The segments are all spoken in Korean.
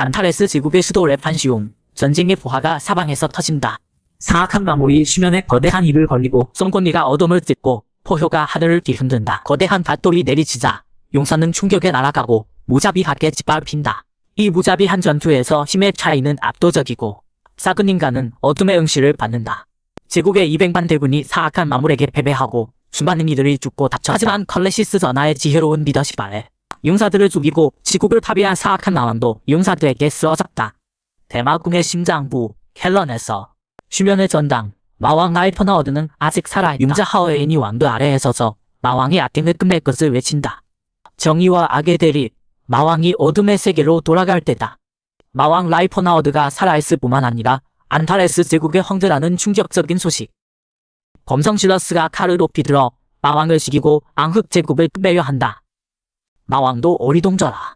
안타레스 제국의 수도 레판시움, 전쟁의 부하가 사방에서 터진다. 사악한 마물이 수면에 거대한 입을 벌리고 쏜곤니가 어둠을 찢고 포효가 하늘을 뒤흔든다. 거대한 밧돌이 내리치자 용사는 충격에 날아가고 무자비하게 짓밟힌다. 이 무자비한 전투에서 힘의 차이는 압도적이고 싹은 인간은 어둠의 응시를 받는다. 제국의 200만 대군이 사악한 마물에게 패배하고 수많은 이들이 죽고 다쳤다. 하지만 컬레시스 전하의 지혜로운 리더십 아래 용사들을 죽이고 지국을 파괴한 사악한 왕도 용사들에게 쓰러졌다. 대마궁의 심장부 켈런에서 수면의 전당 마왕 라이퍼나어드는 아직 살아 융자 하어에인이 왕도 아래에 서서 마왕이 악행을 끝낼 것을 외친다. 정의와 악의 대립 마왕이 어둠의 세계로 돌아갈 때다. 마왕 라이퍼나어드가 살아있을 뿐만 아니라 안타레스 제국의 황제라는 충격적인 소식. 검성실러스가 칼을 높이 들어 마왕을 죽이고 앙흑 제국을 끝내려 한다. 마왕도 어리동절하.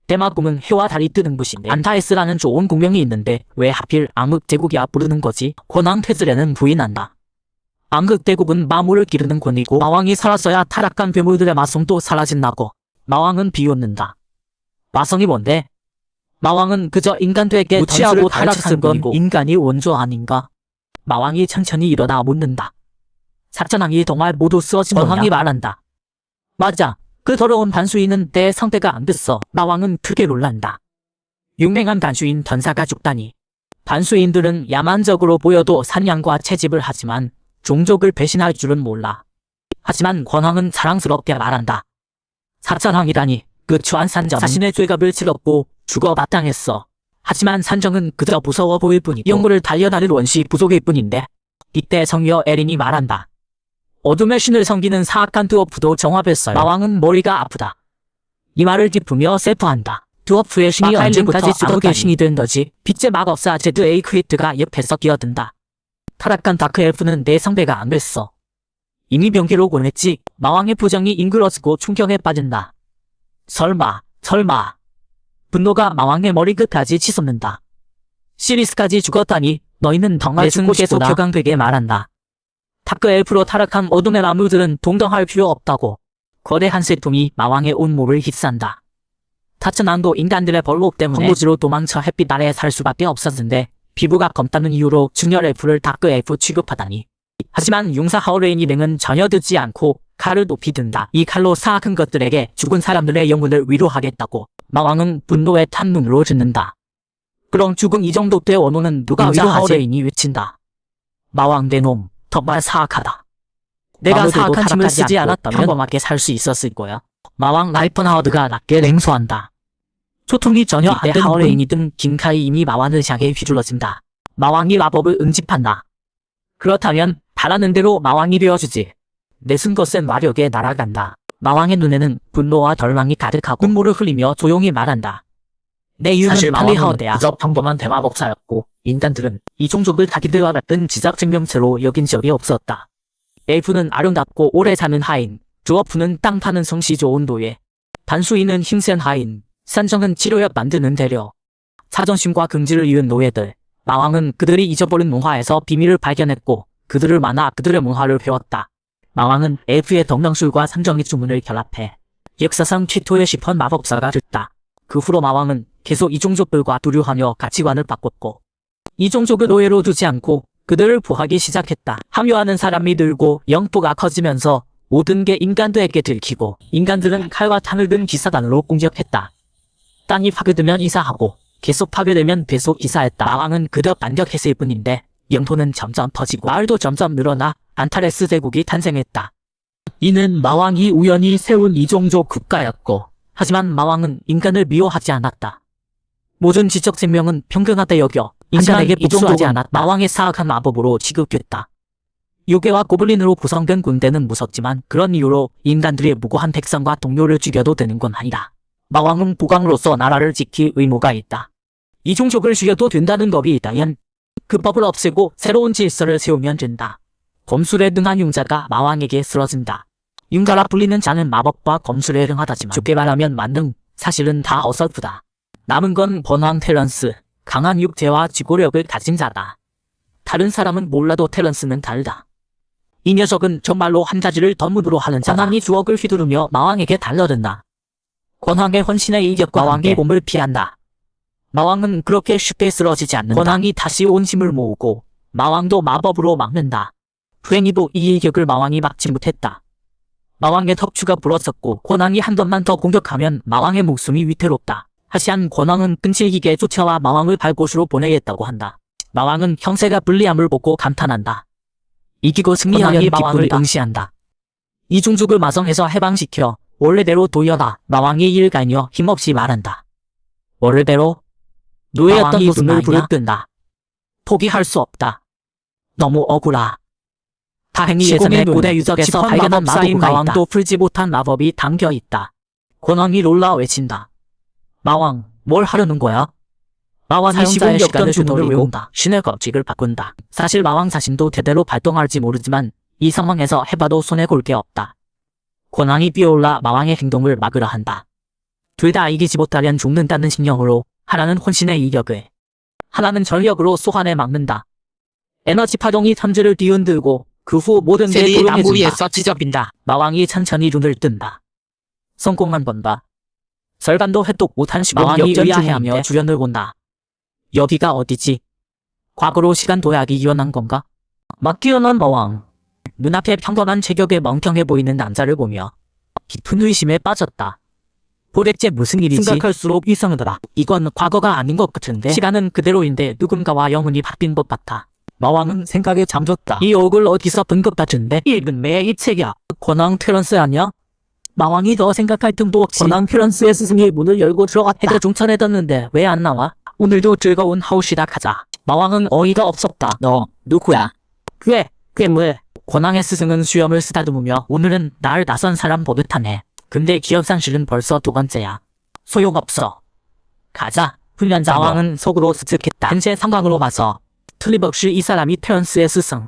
대마궁은 해와 달이 뜨는 곳인데 안타레스라는 좋은 공명이 있는데 왜 하필 앙흑 제국이야 부르는 거지? 권왕 퇴슬에는 부인한다. 앙흑 대국은 마물을 기르는 권이고 마왕이 살았어야 타락한 괴물들의 마성도 사라진다고. 마왕은 비웃는다. 마성이 뭔데? 마왕은 그저 인간들에게 무치하고 타락한 건 인간이 원조 아닌가? 마왕이 천천히 일어나 묻는다. 사천왕이 동말 모두 쓰러진 거냐? 권왕이 말한다. 맞아. 그 더러운 반수인은 내 상대가 안 됐어. 마왕은 크게 놀란다. 용맹한 반수인 전사가 죽다니. 반수인들은 야만적으로 보여도 사냥과 채집을 하지만 종족을 배신할 줄은 몰라. 하지만 권왕은 자랑스럽게 말한다. 사천왕이라니 그 추한 산정 자신의 죄값을 치렀고 죽어 마땅했어. 하지만 산정은 그저 무서워 보일 뿐이고 영물을 달려나를 원시 부족일 뿐인데. 이때 성녀 에린이 말한다. 어둠의 신을 섬기는 사악한 드워프도 정화했어요. 마왕은 머리가 아프다. 이 말을 짚으며 셀프한다. 드워프의 신이 언제부터 암흑의 신이 된 거지? 빛의 마법사 제드 에이크히트가 옆에서 끼어든다. 타락한 다크 엘프는 내 상대가 안 됐어. 이미 명계로곤 했지. 마왕의 표정이 잉그러지고 충격에 빠진다. 설마. 분노가 마왕의 머리끝까지 치솟는다. 시리스까지 죽었다니 너희는 정말 죽고 싶구나. 계속 격앙되게 말한다. 다크 엘프로 타락한 어둠의 마물들은 동정할 필요 없다고. 거대한 슬픔이 마왕의 온몸을 휩싼다. 타츠난도 인간들의 벌목 때문에 황무지로 도망쳐 햇빛 아래에 살 수밖에 없었는데 피부가 검다는 이유로 중열 엘프를 다크 엘프 취급하다니. 하지만 용사 하오레인 일행은 전혀 듣지 않고 칼을 높이 든다. 이 칼로 사악한 것들에게 죽은 사람들의 영혼을 위로하겠다고. 마왕은 분노에 탄 눈으로 듣는다. 그럼 죽은 이 정도 때 원호는 누가 위로하지? 하오레인이 외친다. 마왕 내 놈. 정말 사악하다. 내가 사악한 힘을 쓰지 않았다면 평범하게 살 수 있었을 거야. 마왕 라이퍼나어드가 낮게 냉소한다. 소통이 전혀 안 되는 하오레인이든 김카이 이미 마왕을 향해 휘둘러진다. 마왕이 마법을 응집한다. 그렇다면 바라는 대로 마왕이 되어주지. 내쓴 것은 마력에 날아간다. 마왕의 눈에는 분노와 덜망이 가득하고 눈물을 흘리며 조용히 말한다. 내 이유는 팔리하우데야. 그저 평범한 대마법사였고 인간들은 이 종족을 자기들과 같은 지적 증명체로 여긴 적이 없었다. 엘프는 아름답고 오래 사는 하인, 드워프는 땅 파는 성씨 좋은 노예, 반수인은 힘센 하인, 산정은 치료약 만드는 대려. 자존심과 긍지를 잃은 노예들. 마왕은 그들이 잊어버린 문화에서 비밀을 발견했고 그들을 만나 그들의 문화를 배웠다. 마왕은 엘프의 덕명술과 산정의 주문을 결합해 역사상 최초의 시펀 마법사가 됐다. 그 후로 마왕은 계속 이 종족들과 두류하며 가치관을 바꿨고 이 종족을 노예로 두지 않고 그들을 보호하기 시작했다. 합류하는 사람이 늘고 영토가 커지면서 모든 게 인간들에게 들키고 인간들은 칼과 탄을 든 기사단으로 공격했다. 땅이 파괴되면 이사하고 계속 파괴되면 계속 이사했다. 마왕은 그저 반격했을 뿐인데 영토는 점점 퍼지고 마을도 점점 늘어나 안타레스 제국이 탄생했다. 이는 마왕이 우연히 세운 이종족 국가였고 하지만 마왕은 인간을 미워하지 않았다. 모든 지적 생명은 평등하다 여겨 인간에게 복수하지 않았다. 마왕의 사악한 마법으로 취급됐다. 요괴와 고블린으로 구성된 군대는 무섭지만 그런 이유로 인간들이 무고한 백성과 동료를 죽여도 되는 건 아니다. 마왕은 국왕으로서 나라를 지킬 의무가 있다. 이 종족을 죽여도 된다는 법이 있다면 그 법을 없애고 새로운 질서를 세우면 된다. 검술에 능한 융자가 마왕에게 쓰러진다. 융자라 불리는 자는 마법과 검술에 능하다지만 좋게 말하면 만능, 사실은 다 어설프다. 남은 건 번왕 테런스, 강한 육체와 지고력을 가진 자다. 다른 사람은 몰라도 테런스는 다르다. 이 녀석은 정말로 한 가지를 덤으로 하는 자다. 권왕이 주걱을 휘두르며 마왕에게 달려든다. 권왕의 헌신에 이격과 왕의 몸을 피한다. 마왕은 그렇게 쉽게 쓰러지지 않는다. 권왕이 다시 온 힘을 모으고 마왕도 마법으로 막는다. 불행히도 이 일격을 마왕이 막지 못했다. 마왕의 턱추가 부러졌고 권왕이 한 번만 더 공격하면 마왕의 목숨이 위태롭다. 하지만 권왕은 끈질기게 쫓아와 마왕을 발곳으로 보내겠다고 한다. 마왕은 형세가 불리함을 보고 감탄한다. 이기고 승리하면 마왕을 응시한다. 이중죽을 마성해서 해방시켜 원래대로 돌려라. 마왕이 일가녀 힘없이 말한다. 원래대로? 노예였던 눈을 부르뜬다. 포기할 수 없다. 너무 억울하. 다행히 예전에 고대 유적에서 발견한 마법사인 마왕도 풀지 못한 마법이 담겨있다. 권왕이 놀라 외친다. 마왕, 뭘 하려는 거야? 마왕이 시공 시간을 되돌리고 신의 법칙을 바꾼다. 사실 마왕 자신도 제대로 발동할지 모르지만 이 상황에서 해봐도 손해볼 게 없다. 권왕이 뛰어올라 마왕의 행동을 막으려 한다. 둘 다 이기지 못하면 죽는다는 신념으로 하나는 혼신의 이격을, 하나는 전력으로 소환에 막는다. 에너지 파동이 천지를 뒤흔들고 그 후 모든 게 조용해진다. 찢어빈다. 마왕이 천천히 눈을 뜬다. 성공한 건다. 절반도 회독 못한 마왕이 의아해하며 주변을 본다. 여기가 어디지? 과거로 시간 도약이 일어난 건가? 막 깨어난 마왕. 눈앞에 평범한 체격에 멍청해 보이는 남자를 보며 깊은 의심에 빠졌다. 도대체 무슨 일이지? 생각할수록 이상하더라. 이건 과거가 아닌 것 같은데 시간은 그대로인데 누군가와 영혼이 바뀐 것 같아. 마왕은 생각에 잠겼다. 이 억을 어디서 본 것 같은데 읽은 매의 책이야. 권왕 테런스 아니야? 마왕이 더 생각할 틈도 없이 권왕 테런스의 스승이 문을 열고 들어갔다. 해가 중천에 떴는데 왜 안 나와? 오늘도 즐거운 하루 시작하자. 마왕은 어이가 없었다. 너 누구야? 괴물. 권왕의 스승은 수염을 쓰다듬으며 오늘은 날 낯선 사람 보듯 하네. 근데 기업상실은 벌써 두 번째야. 소용없어. 가자. 훈련장. 마왕은 속으로 스득했다. 현재 상황으로 봐서 틀림없이 이 사람이 테런스의 스승.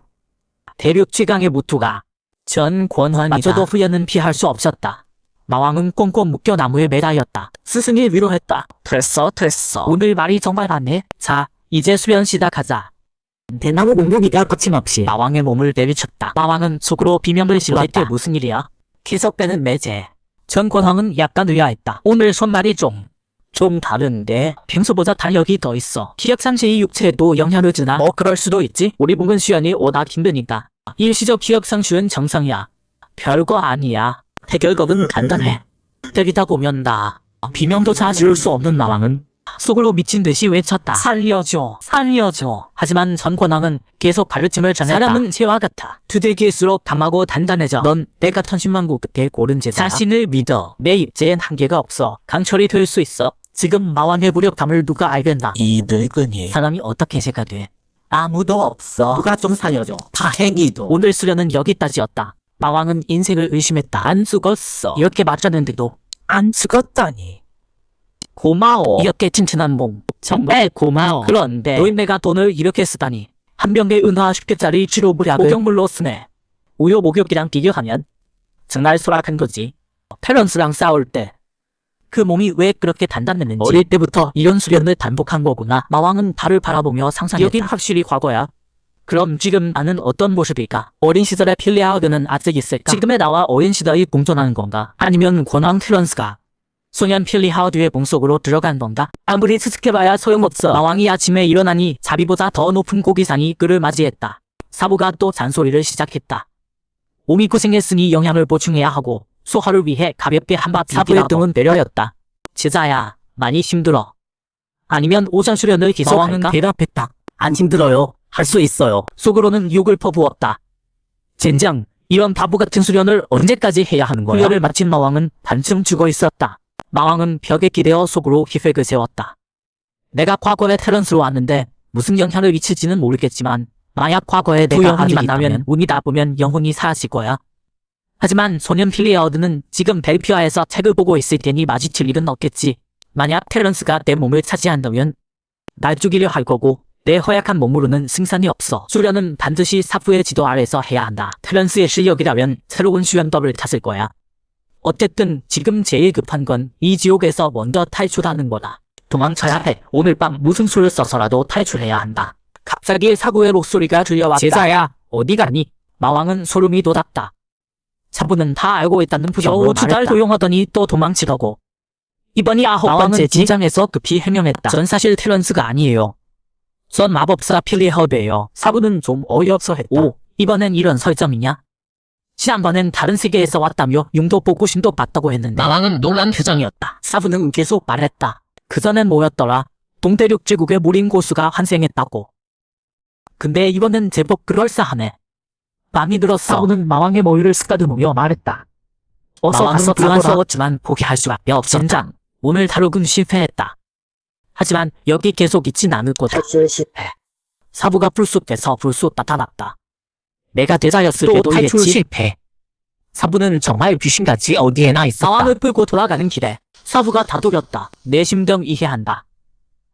대륙 최강의 무투가 전 권황이저도 후연은 피할 수 없었다. 마왕은 꽁꽁 묶여 나무에 매달렸다. 스승이 위로했다. 됐어. 오늘 말이 정말 많네. 자, 이제 수련 시작하자. 대나무 공격이가 거침없이 마왕의 몸을 내리쳤다. 마왕은 속으로 비명을 질렀다. 대체 무슨 일이야? 기석되는 매제. 전 권황은 약간 의아했다. 오늘 손말이 좀 다른데 평소보다 탄력이 더 있어. 기억상실이 육체에도 영향을 주나? 뭐 그럴 수도 있지. 우리 몸은 수련이 워낙 힘드니까. 일시적 기억상실은 정상이야. 별거 아니야. 해결법은 간단해. 때리다 보면 나. 비명조차 지을 수 없는 마왕은 속으로 미친 듯이 외쳤다. 살려줘. 하지만 전 권왕은 계속 가르침을 전했다. 사람은 새와 같아. 두들길수록 강하고 단단해져. 넌 내가 천신만고 끝에 고른 제자야. 자신을 믿어. 내 입제엔 한계가 없어. 강철이 될 수 있어. 지금 마왕의 무력감을 누가 알겠나? 이 늙은이. 사람이 어떻게 새가 돼? 아무도 없어. 누가 좀 살려줘. 다행히도. 오늘 수련은 여기까지였다. 마왕은 인생을 의심했다. 안 죽었어. 이렇게 맞았는데도 안 죽었다니. 고마워. 이렇게 튼튼한 몸. 정말 고마워. 그런데 노인네가 돈을 이렇게 쓰다니. 한 병에 은하 10개짜리 치료 물약을 목욕물로 쓰네. 우유 목욕이랑 비교하면 정말 소락한 거지. 테런스랑 싸울 때 그 몸이 왜 그렇게 단단했는지 어릴 때부터 이런 수련을 반복한 거구나. 마왕은 달을 바라보며 상상했다. 여긴 확실히 과거야. 그럼 지금 나는 어떤 모습일까? 어린 시절의 필리하우드는 아직 있을까? 지금의 나와 어린 시절이 공존하는 건가? 아니면 권왕 테런스가 소년 필리하우드의 몸속으로 들어간 건가? 아무리 수습해봐야 소용없어. 마왕이 아침에 일어나니 자비보다 더 높은 고기상이 그를 맞이했다. 사부가 또 잔소리를 시작했다. 몸이 고생했으니 영양을 보충해야 하고 소화를 위해 가볍게 한바탕 사부의 등은 내려였다. 제자야, 많이 힘들어. 아니면 오전 수련을 계속할까? 마왕은 대답했다. 안 힘들어요. 할 수 있어요. 속으로는 욕을 퍼부었다. 젠장, 이런 바보 같은 수련을 언제까지 해야 하는 거야? 훈련을 마친 마왕은 반쯤 죽어 있었다. 마왕은 벽에 기대어 속으로 기획을 세웠다. 내가 과거에 테런스로 왔는데 무슨 영향을 미칠지는 모르겠지만 만약 과거에 내가 영혼이 만나면 운이 나쁘면 영혼이 사라질 거야. 하지만 소년 필리하우드는 지금 벨피아에서 책을 보고 있을 테니 마주칠 일은 없겠지. 만약 테런스가 내 몸을 차지한다면 날 죽이려 할 거고 내 허약한 몸으로는 승산이 없어. 수련은 반드시 사부의 지도 아래서 해야 한다. 테런스의 실력이라면 새로운 수련법을 찾을 거야. 어쨌든 지금 제일 급한 건 이 지옥에서 먼저 탈출하는 거다. 도망쳐야 해. 오늘 밤 무슨 수를 써서라도 탈출해야 한다. 갑자기 사부의 목소리가 들려왔다. 제자야, 어디 가니? 마왕은 소름이 돋았다. 사부는 다 알고 있다는 표정으로 말했다. 겨우 2달 도용하더니 또 도망치더고. 이번이 9번째 진장에서 급히 해명했다. 전 사실 테런스가 아니에요. 전 마법사 필리허브예요. 사부는 좀 어이없어 했다. 오, 이번엔 이런 설정이냐? 지난번엔 다른 세계에서 왔다며 융도 보고 신도 봤다고 했는데 마왕은 놀란 표정이었다. 사부는 계속 말했다. 그전엔 뭐였더라? 동대륙 제국의 무린 고수가 환생했다고. 근데 이번엔 제법 그럴싸하네. 밤이 들었어. 사부는 마왕의 머리를 쓰다듬으며 말했다. 어서 가서 불안스러웠지만 포기할 수밖에 없었다. 젠장, 오늘 다루군 실패했다. 하지만 여기 계속 있진 않을 거다. 탈출 실패. 사부가 불쑥해서 불쑥 나타났다. 내가 대자였을 때도 탈출 실패. 사부는 정말 귀신같이 어디에나 있었다. 마왕을 끌고 돌아가는 길에 사부가 다독였다. 내 심정 이해한다.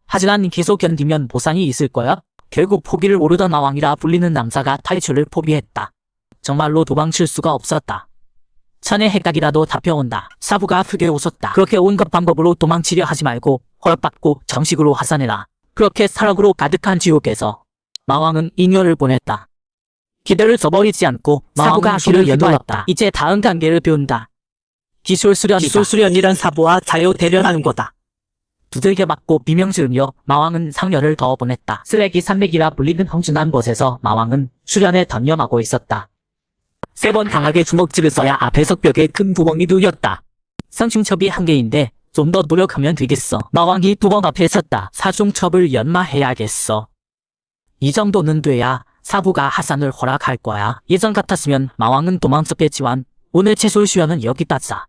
하지만 계속 견디면 보상이 있을 거야. 결국 포기를 모르던 마왕이라 불리는 남자가 탈출을 포기했다. 정말로 도망칠 수가 없었다. 천의 핵각이라도 잡혀온다. 사부가 크게 웃었다. 그렇게 온갖 방법으로 도망치려 하지 말고 허락받고 정식으로 하산해라. 그렇게 사락으로 가득한 지옥에서 마왕은 인연을 보냈다. 기대를 저버리지 않고 사부가 길을 여놓았다. 이제 다음 단계를 배운다. 기술 수련이다. 기술 수련이란 사부와 자유 대련하는 거다. 두들겨 맞고 비명 지르며 마왕은 상녀를 더 보냈다. 쓰레기 산맥이라 불리는 험준한 곳에서 마왕은 수련에 전념하고 있었다. 3번 강하게 주먹질을 써야 앞에 석벽에 큰 구멍이 뚫렸다. 상중첩이 한 개인데 좀 더 노력하면 되겠어. 마왕이 두번 앞에 섰다. 사중첩을 연마해야겠어. 이 정도는 돼야 사부가 하산을 허락할 거야. 예전 같았으면 마왕은 도망쳤겠지만 오늘 채술 수련은 여기까지다.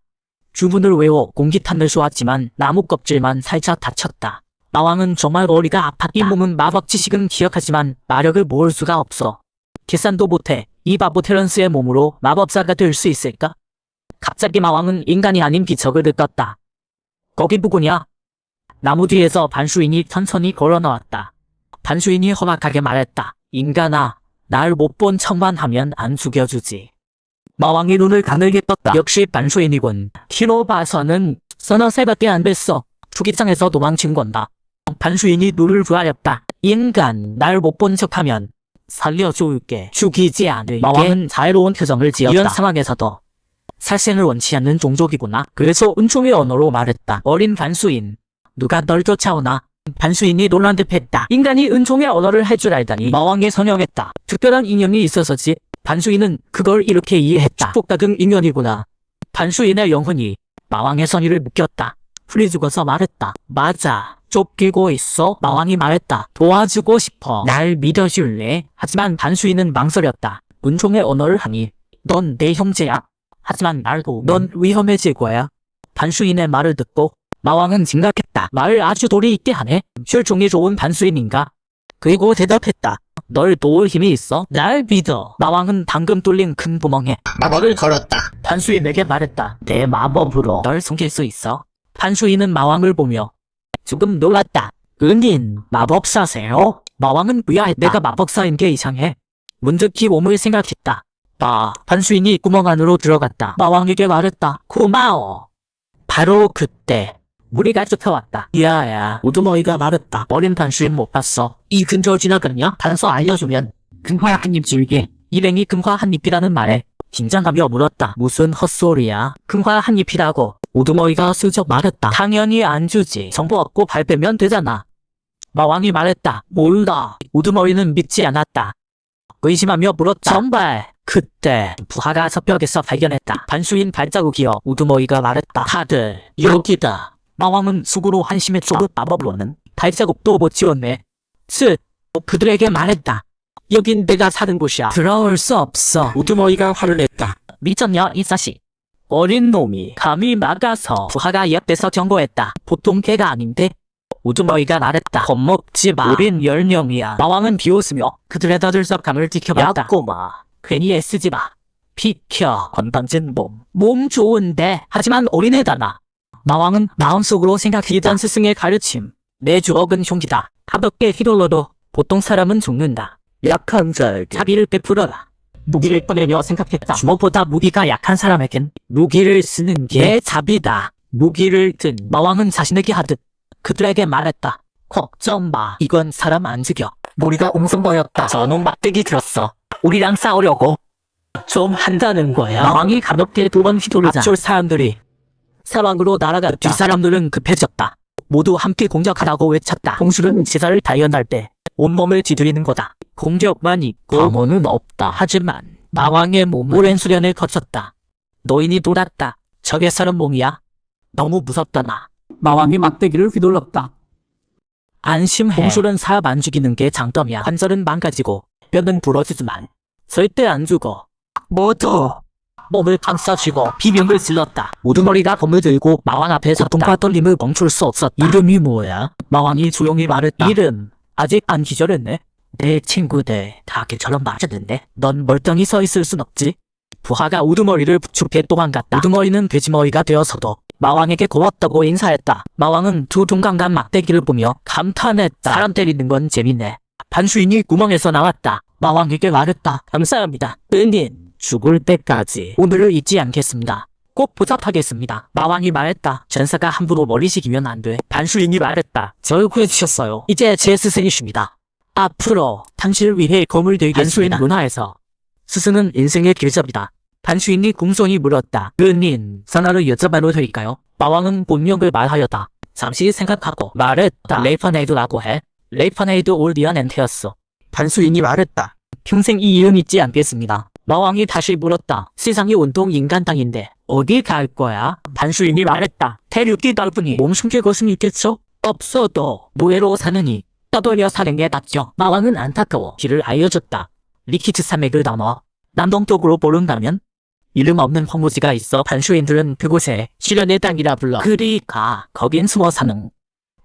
주문을 외워 공기탄을 쏘았지만 나무 껍질만 살짝 다쳤다. 마왕은 정말 머리가 아팠다. 이 몸은 마법 지식은 기억하지만 마력을 모을 수가 없어. 계산도 못해. 이 바보 테런스의 몸으로 마법사가 될 수 있을까? 갑자기 마왕은 인간이 아닌 비척을 느꼈다. 거기 누구냐? 나무 뒤에서 반수인이 천천히 걸어나왔다. 반수인이 험악하게 말했다. 인간아, 날 못 본 척만 하면 안 죽여주지. 마왕이 눈을 가늘게 떴다. 역시 반수인이군. 키로 봐서는 서너 살밖에 안 됐어. 투기장에서 도망친 건다. 반수인이 눈을 부하였다. 인간, 날 못 본 척하면 살려줄게. 죽이지 않을게. 마왕은 자애로운 표정을 지었다. 이런 상황에서도 살생을 원치 않는 종족이구나. 그래서 은총의 언어로 말했다. 어린 반수인, 누가 널 쫓아오나? 반수인이 놀란 듯했다. 인간이 은총의 언어를 할 줄 알다니. 마왕에 선영했다. 특별한 인연이 있어서지. 반수인은 그걸 이렇게 이해했다. 축복받은 인연이구나. 반수인의 영혼이 마왕의 선의를 느꼈다. 풀이 죽어서 말했다. 맞아. 쫓기고 있어? 마왕이 말했다. 도와주고 싶어. 날 믿어줄래? 하지만 반수인은 망설였다. 은총의 언어를 하니 넌 내 형제야. 하지만 날 도우면 넌 위험해질 거야. 반수인의 말을 듣고 마왕은 심각했다. 말을 아주 도리 있게 하네. 혈종이 좋은 반수인인가? 그리고 대답했다. 널 도울 힘이 있어? 날 믿어. 마왕은 방금 뚫린 큰 구멍에 마법을 걸었다. 반수인에게 말했다. 내 마법으로 널 숨길 수 있어? 반수인은 마왕을 보며 조금 놀랐다. 은인, 마법사세요? 마왕은 의아했다. 내가 마법사인 게 이상해. 문득히 몸을 생각했다. 반수인이 구멍 안으로 들어갔다. 마왕에게 말했다. 고마워. 바로 그때 무리가 쫓아왔다. 야야, 우두머리가 말했다. 어린 반수인 못 봤어. 이 근처 지나갔냐? 단서 알려주면 금화 한 입 줄게. 일행이 금화 한 입이라는 말에 긴장하며 물었다. 무슨 헛소리야? 금화 한 입이라고. 우두머리가 슬쩍 말했다. 당연히 안 주지. 정보 얻고 발빼면 되잖아. 마왕이 말했다. 몰라. 우두머리는 믿지 않았다. 의심하며 물었다. 정말. 그때 부하가 서벽에서 발견했다. 반수인 발자국이여. 우두머리가 말했다. 다들 여기다. 마왕은 수구로 한심했다. 마법으로는 발자국도 못 지웠네. 그들에게 말했다. 여긴 내가 사는 곳이야. 들어올 수 없어. 우두머리가 화를 냈다. 미쳤냐 이 자식. 어린 놈이 감히 막아서. 부하가 옆에서 경고했다. 보통 개가 아닌데. 우두머리가 말했다. 겁먹지 마. 우린 10명이야. 마왕은 비웃으며 그들의 더들썩함을 지켜봤다. 야 꼬마, 괜히 애쓰지 마. 비켜. 건방진 몸 좋은데. 하지만 어린애다나. 마왕은 마음속으로 생각했던 스승의 가르침. 내 주먹은 흉기다. 가볍게 휘둘러도 보통 사람은 죽는다. 약한 자에게 자비를 베풀어라. 무기를 꺼내며 생각했다. 주먹보다 무기가 약한 사람에겐 무기를 쓰는 게 자비다. 무기를 든 마왕은 자신에게 하듯 그들에게 말했다. 걱정 마. 이건 사람 안 죽여. 머리가 웅성거렸다. 저놈 막대기 들었어. 우리랑 싸우려고 좀 한다는 거야. 마왕이 가볍게 2번 휘두르자 앞줄 사람들이 사방으로 날아갔다. 뒷사람들은 급해졌다. 모두 함께 공격하라고 외쳤다. 홍술은 제사를 다연할 때 온몸을 지드리는 거다. 공격만 있고 방어는 없다. 하지만 마왕의 몸은 오랜 수련을 거쳤다. 노인이 돌았다. 저게 사람 몸이야? 너무 무섭다 나. 마왕이 막대기를 휘둘렀다. 안심해. 홍술은 사람 안 죽이는 게 장점이야. 관절은 망가지고 뼈는 부러지지만 절대 안 죽어. 모두 몸을 감싸쥐고 비명을 질렀다. 우두머리가 검을 들고 마왕 앞에 섰다. 고통과 떨림을 멈출 수 없었다. 이름이 뭐야? 마왕이 조용히 말했다. 이름 아직 안 기절했네. 내 친구들 다 개처럼 맞았는데 넌 멀쩡히 서 있을 순 없지. 부하가 우두머리를 부축해 도망갔다. 우두머리는 돼지머리가 되어서도 마왕에게 고맙다고 인사했다. 마왕은 두 종강간 막대기를 보며 감탄했다. 사람 때리는 건 재밌네. 반수인이 구멍에서 나왔다. 마왕에게 말했다. 감사합니다. 은인 죽을 때까지 오늘을 잊지 않겠습니다. 꼭 보답하겠습니다. 마왕이 말했다. 전사가 함부로 머리 식이면 안 돼. 반수인이 말했다. 절 구해주셨어요. 이제 제 스승이십니다. 앞으로 당신을 위해 검을 들겠습니다. 반수인 문화에서 스승은 인생의 길잡이다. 반수인이 궁성히 물었다. 은인 선화를 여쭤봐도 될까요? 마왕은 본명을 말하였다. 잠시 생각하고 말했다. 레이퍼네이드라고 해. 레이퍼네이드 올리언엔테였어. 반수인이 말했다. 평생 이 이름 잊지 않겠습니다. 마왕이 다시 물었다. 세상이 온통 인간 땅인데 어디 갈 거야? 반수인이 말했다. 대륙이 넓으니 몸 숨길 곳은 있겠죠? 없어도 노예로 사느니 떠돌려 사는 게 낫죠. 마왕은 안타까워 길을 알려줬다. 리키트 산맥을 넘어 남동쪽으로 보른다면 이름 없는 황무지가 있어. 반수인들은 그곳에 시련의 땅이라 불러. 그리 가. 거긴 숨어 사는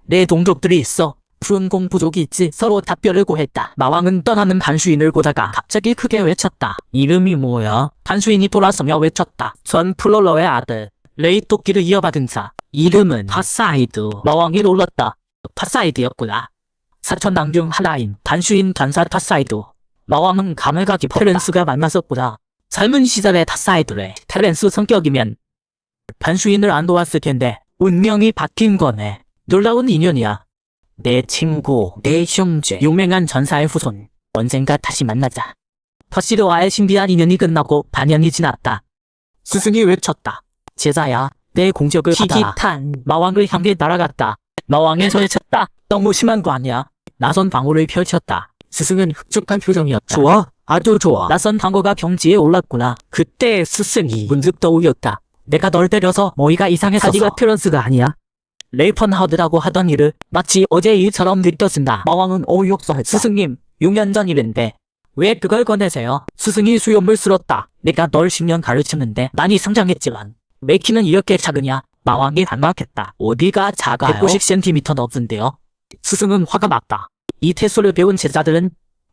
내 동족들이 있어. 푸른 공부족이 있지. 서로 답변을 구했다. 마왕은 떠나는 반수인을 보다가 갑자기 크게 외쳤다. 이름이 뭐야? 반수인이 돌아서며 외쳤다. 전 플롤러의 아들 레이토끼를 이어받은 자. 이름은 파사이드. 마왕이 놀랐다. 파사이드였구나. 사천당 중 하나인 반수인 단사 파사이드. 마왕은 감회가 깊었다. 테렌스가 만났었구나. 젊은 시절의 타사이드래. 테렌스 성격이면 반수인을 안 도왔을 텐데 운명이 바뀐 거네. 놀라운 인연이야. 내 친구, 내 형제, 유명한 전사의 후손. 언젠가 다시 만나자. 퍼시드와의 신비한 인연이 끝나고 반년이 지났다. 스승이 외쳤다. 제자야, 내 공적을 받아라. 희귀탄 마왕을 향해 날아갔다. 마왕의 손에 쳤다. 너무 심한 거 아니야? 나선 방울을 펼쳤다. 스승은 흡족한 표정이었다. 좋아, 아주 좋아. 나선 방어가 경지에 올랐구나. 그때 스승이 문득 떠올렸다. 내가 널 때려서 머리가 이상해서 네가 트런스가 아니야. 레이펀하드라고 하던 일을 마치 어제 일처럼 느껴진다. 마왕은 어이없어했다. 스승님, 6년 전 일인데 왜 그걸 꺼내세요? 스승이 수염을 쓸었다. 내가 널 10년 가르쳤는데 많이 성장했지만 왜 키는 이렇게 작으냐? 마왕이 반박했다. 어디가 작아요? 190cm 넘는데요. 스승은 화가 났다. 이 태소를 배운 제자들은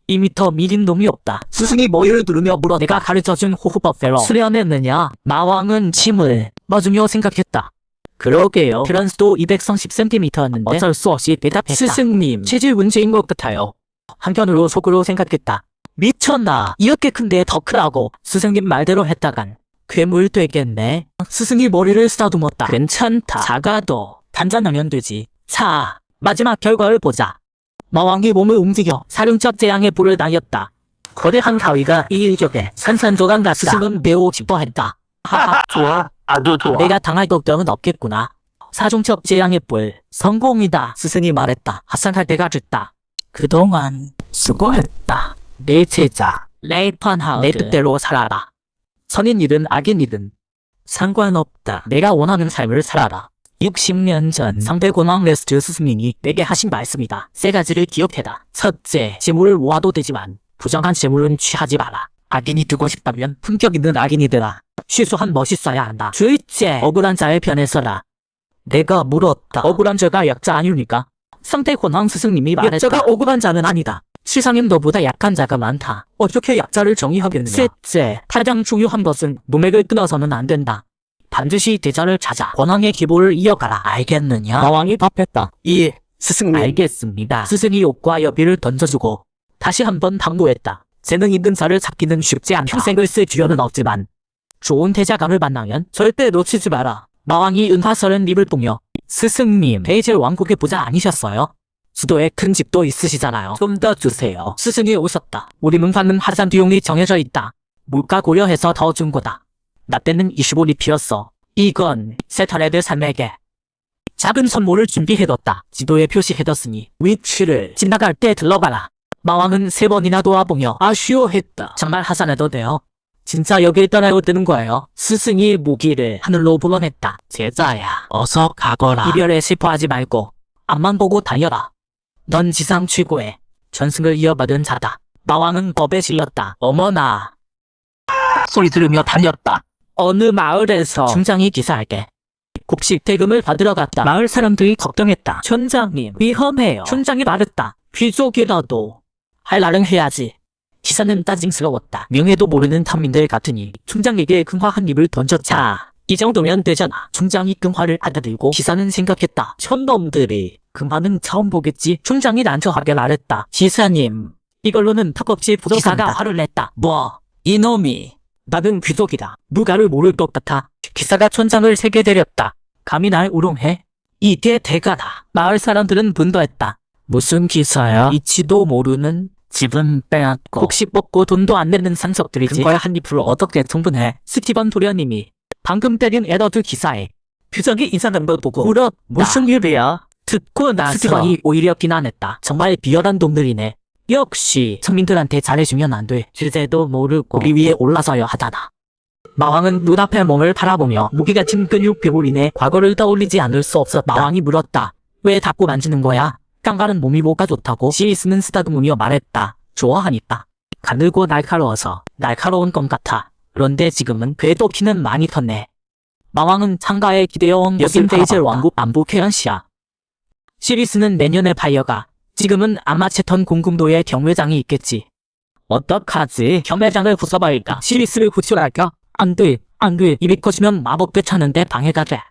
2m 미린 놈이 없다. 스승이 머리를 두르며 물어 내가 가르쳐준 호흡법대로 수련했느냐? 마왕은 침을 맞으며 생각했다. 그러게요. 트런스도 230cm였는데 어쩔 수 없이 대답했다. 스승님, 체질 문제인 것 같아요. 한편으로 속으로 생각했다. 미쳤나? 이렇게 큰데 더 크라고. 스승님 말대로 했다간 괴물 되겠네. 스승이 머리를 쓰다듬었다. 괜찮다. 작아도 단단하면 되지. 자, 마지막 결과를 보자. 마왕이 몸을 움직여 사륜적 재앙의 불을 날렸다. 거대한 가위가 이 일격에 산산조각 났다. 스승은 매우 기뻐했다. 하하, 좋아. 아주 좋아. 내가 당할 걱정은 없겠구나. 사중첩 재앙의 뿔 성공이다. 스승이 말했다. 하산할 때가 됐다. 그동안 수고했다. 내 제자 레이펀하우드. 내 뜻대로 살아라. 선인 일은 악인 일은 상관없다. 내가 원하는 삶을 살아라. 60년 전 상대 고망 레스트 스승님이 내게 하신 말씀이다. 세 가지를 기억해라. 첫째, 재물을 모아도 되지만 부정한 재물은 취하지 마라. 악인이 되고 싶다면 품격 있는 악인이 되라. 쉬수한 멋있어야 한다. 둘째, 억울한 자의 편에 서라. 내가 물었다. 억울한 자가 약자 아니니까? 상대 권황 스승님이 말했다. 약자가 억울한 자는 아니다. 세상엔 너보다 약한 자가 많다. 어떻게 약자를 정의하겠느냐. 셋째, 가장 중요한 것은 문맥을 끊어서는 안 된다. 반드시 대자를 찾아 권황의 기보를 이어가라. 알겠느냐? 마왕이 답했다. 예, 스승님. 알겠습니다. 스승이 욕과 여비를 던져주고 다시 한번 당부했다. 재능 있는 자를 찾기는 쉽지 않다. 평생을 쓸 기회는 없지만 좋은 대자감을 만나면 절대 놓치지 마라. 마왕이 은하설은 입을 뽕여 스승님, 베이젤 왕국의 부자 아니셨어요? 수도에 큰 집도 있으시잖아요. 좀 더 주세요. 스승이 웃었다. 우리 문파는 하산 비용이 정해져 있다. 물가 고려해서 더 준 거다. 나 때는 25리피였어. 이건 세타레드 산맥에 작은 선물을 준비해뒀다. 지도에 표시해뒀으니 위치를 지나갈 때 들러가라. 마왕은 3번이나 도와보며 아쉬워했다. 정말 하산해도 돼요? 진짜 여길 떠나요 뜨는 거예요. 스승이 무기를 하늘로 불어냈다. 제자야, 어서 가거라. 이별에 슬퍼하지 말고 앞만 보고 달려라. 넌 지상 최고의 전승을 이어받은 자다. 마왕은 겁에 질렸다. 어머나. 소리 들으며 달렸다. 어느 마을에서 중장이 기사에게 곡식 대금을 받으러 갔다. 마을 사람들이 걱정했다. 촌장님, 위험해요. 촌장이 말했다. 귀족이라도 할 날은 해야지. 기사는 따짐스러웠다. 명예도 모르는 탐민들 같으니 촌장에게 금화 한 입을 던졌자. 이 정도면 되잖아. 촌장이 금화를 받아들고 기사는 생각했다. 촌놈들이 금화는 처음 보겠지. 촌장이 난처하게 말했다. 기사님, 이걸로는 턱없이 부족하다. 기사가 화를 냈다. 뭐? 이놈이 나는 귀족이다. 누가를 모를 것 같아. 기사가 촌장을 세게 때렸다. 감히 날 우롱해? 이게 대가다. 마을 사람들은 분노했다. 무슨 기사야? 이치도 모르는 집은 빼앗고 곡식 먹고 돈도 안 내는 상석들이지. 그거야 한 입으로 어떻게 충분해? 스티븐 도련님이 방금 때린 에더드 기사에 표정이 이상한 걸 보고 물었다. 무슨 일이야? 듣고 나서 스티븐이 오히려 비난했다. 정말 비열한 놈들이네. 역시 천민들한테 잘해주면 안 돼. 주제도 모르고 우리 위에 올라서야 하잖아. 마왕은 눈앞의 몸을 바라보며 무기 같은 근육 괴물이네. 과거를 떠올리지 않을 수 없었다. 마왕이 물었다. 왜 자꾸 만지는 거야? 깡가는 몸이 뭐가 좋다고? 시리스는 쓰다듬으며 말했다. 좋아하니까. 가늘고 날카로워서 날카로운 것 같아. 그런데 지금은 궤도 키는 많이 컸네. 마왕은 창가에 기대어온 여긴 베이젤 왕국 안부 케언시야. 시리스는 내년에 파이어가 지금은 아마체턴 공금도에 경매장이 있겠지. 어떡하지? 경매장을 부숴버릴까? 시리스를 구출할까? 안 돼, 안 돼. 입이 커지면 마법 되찾는데 방해가 돼.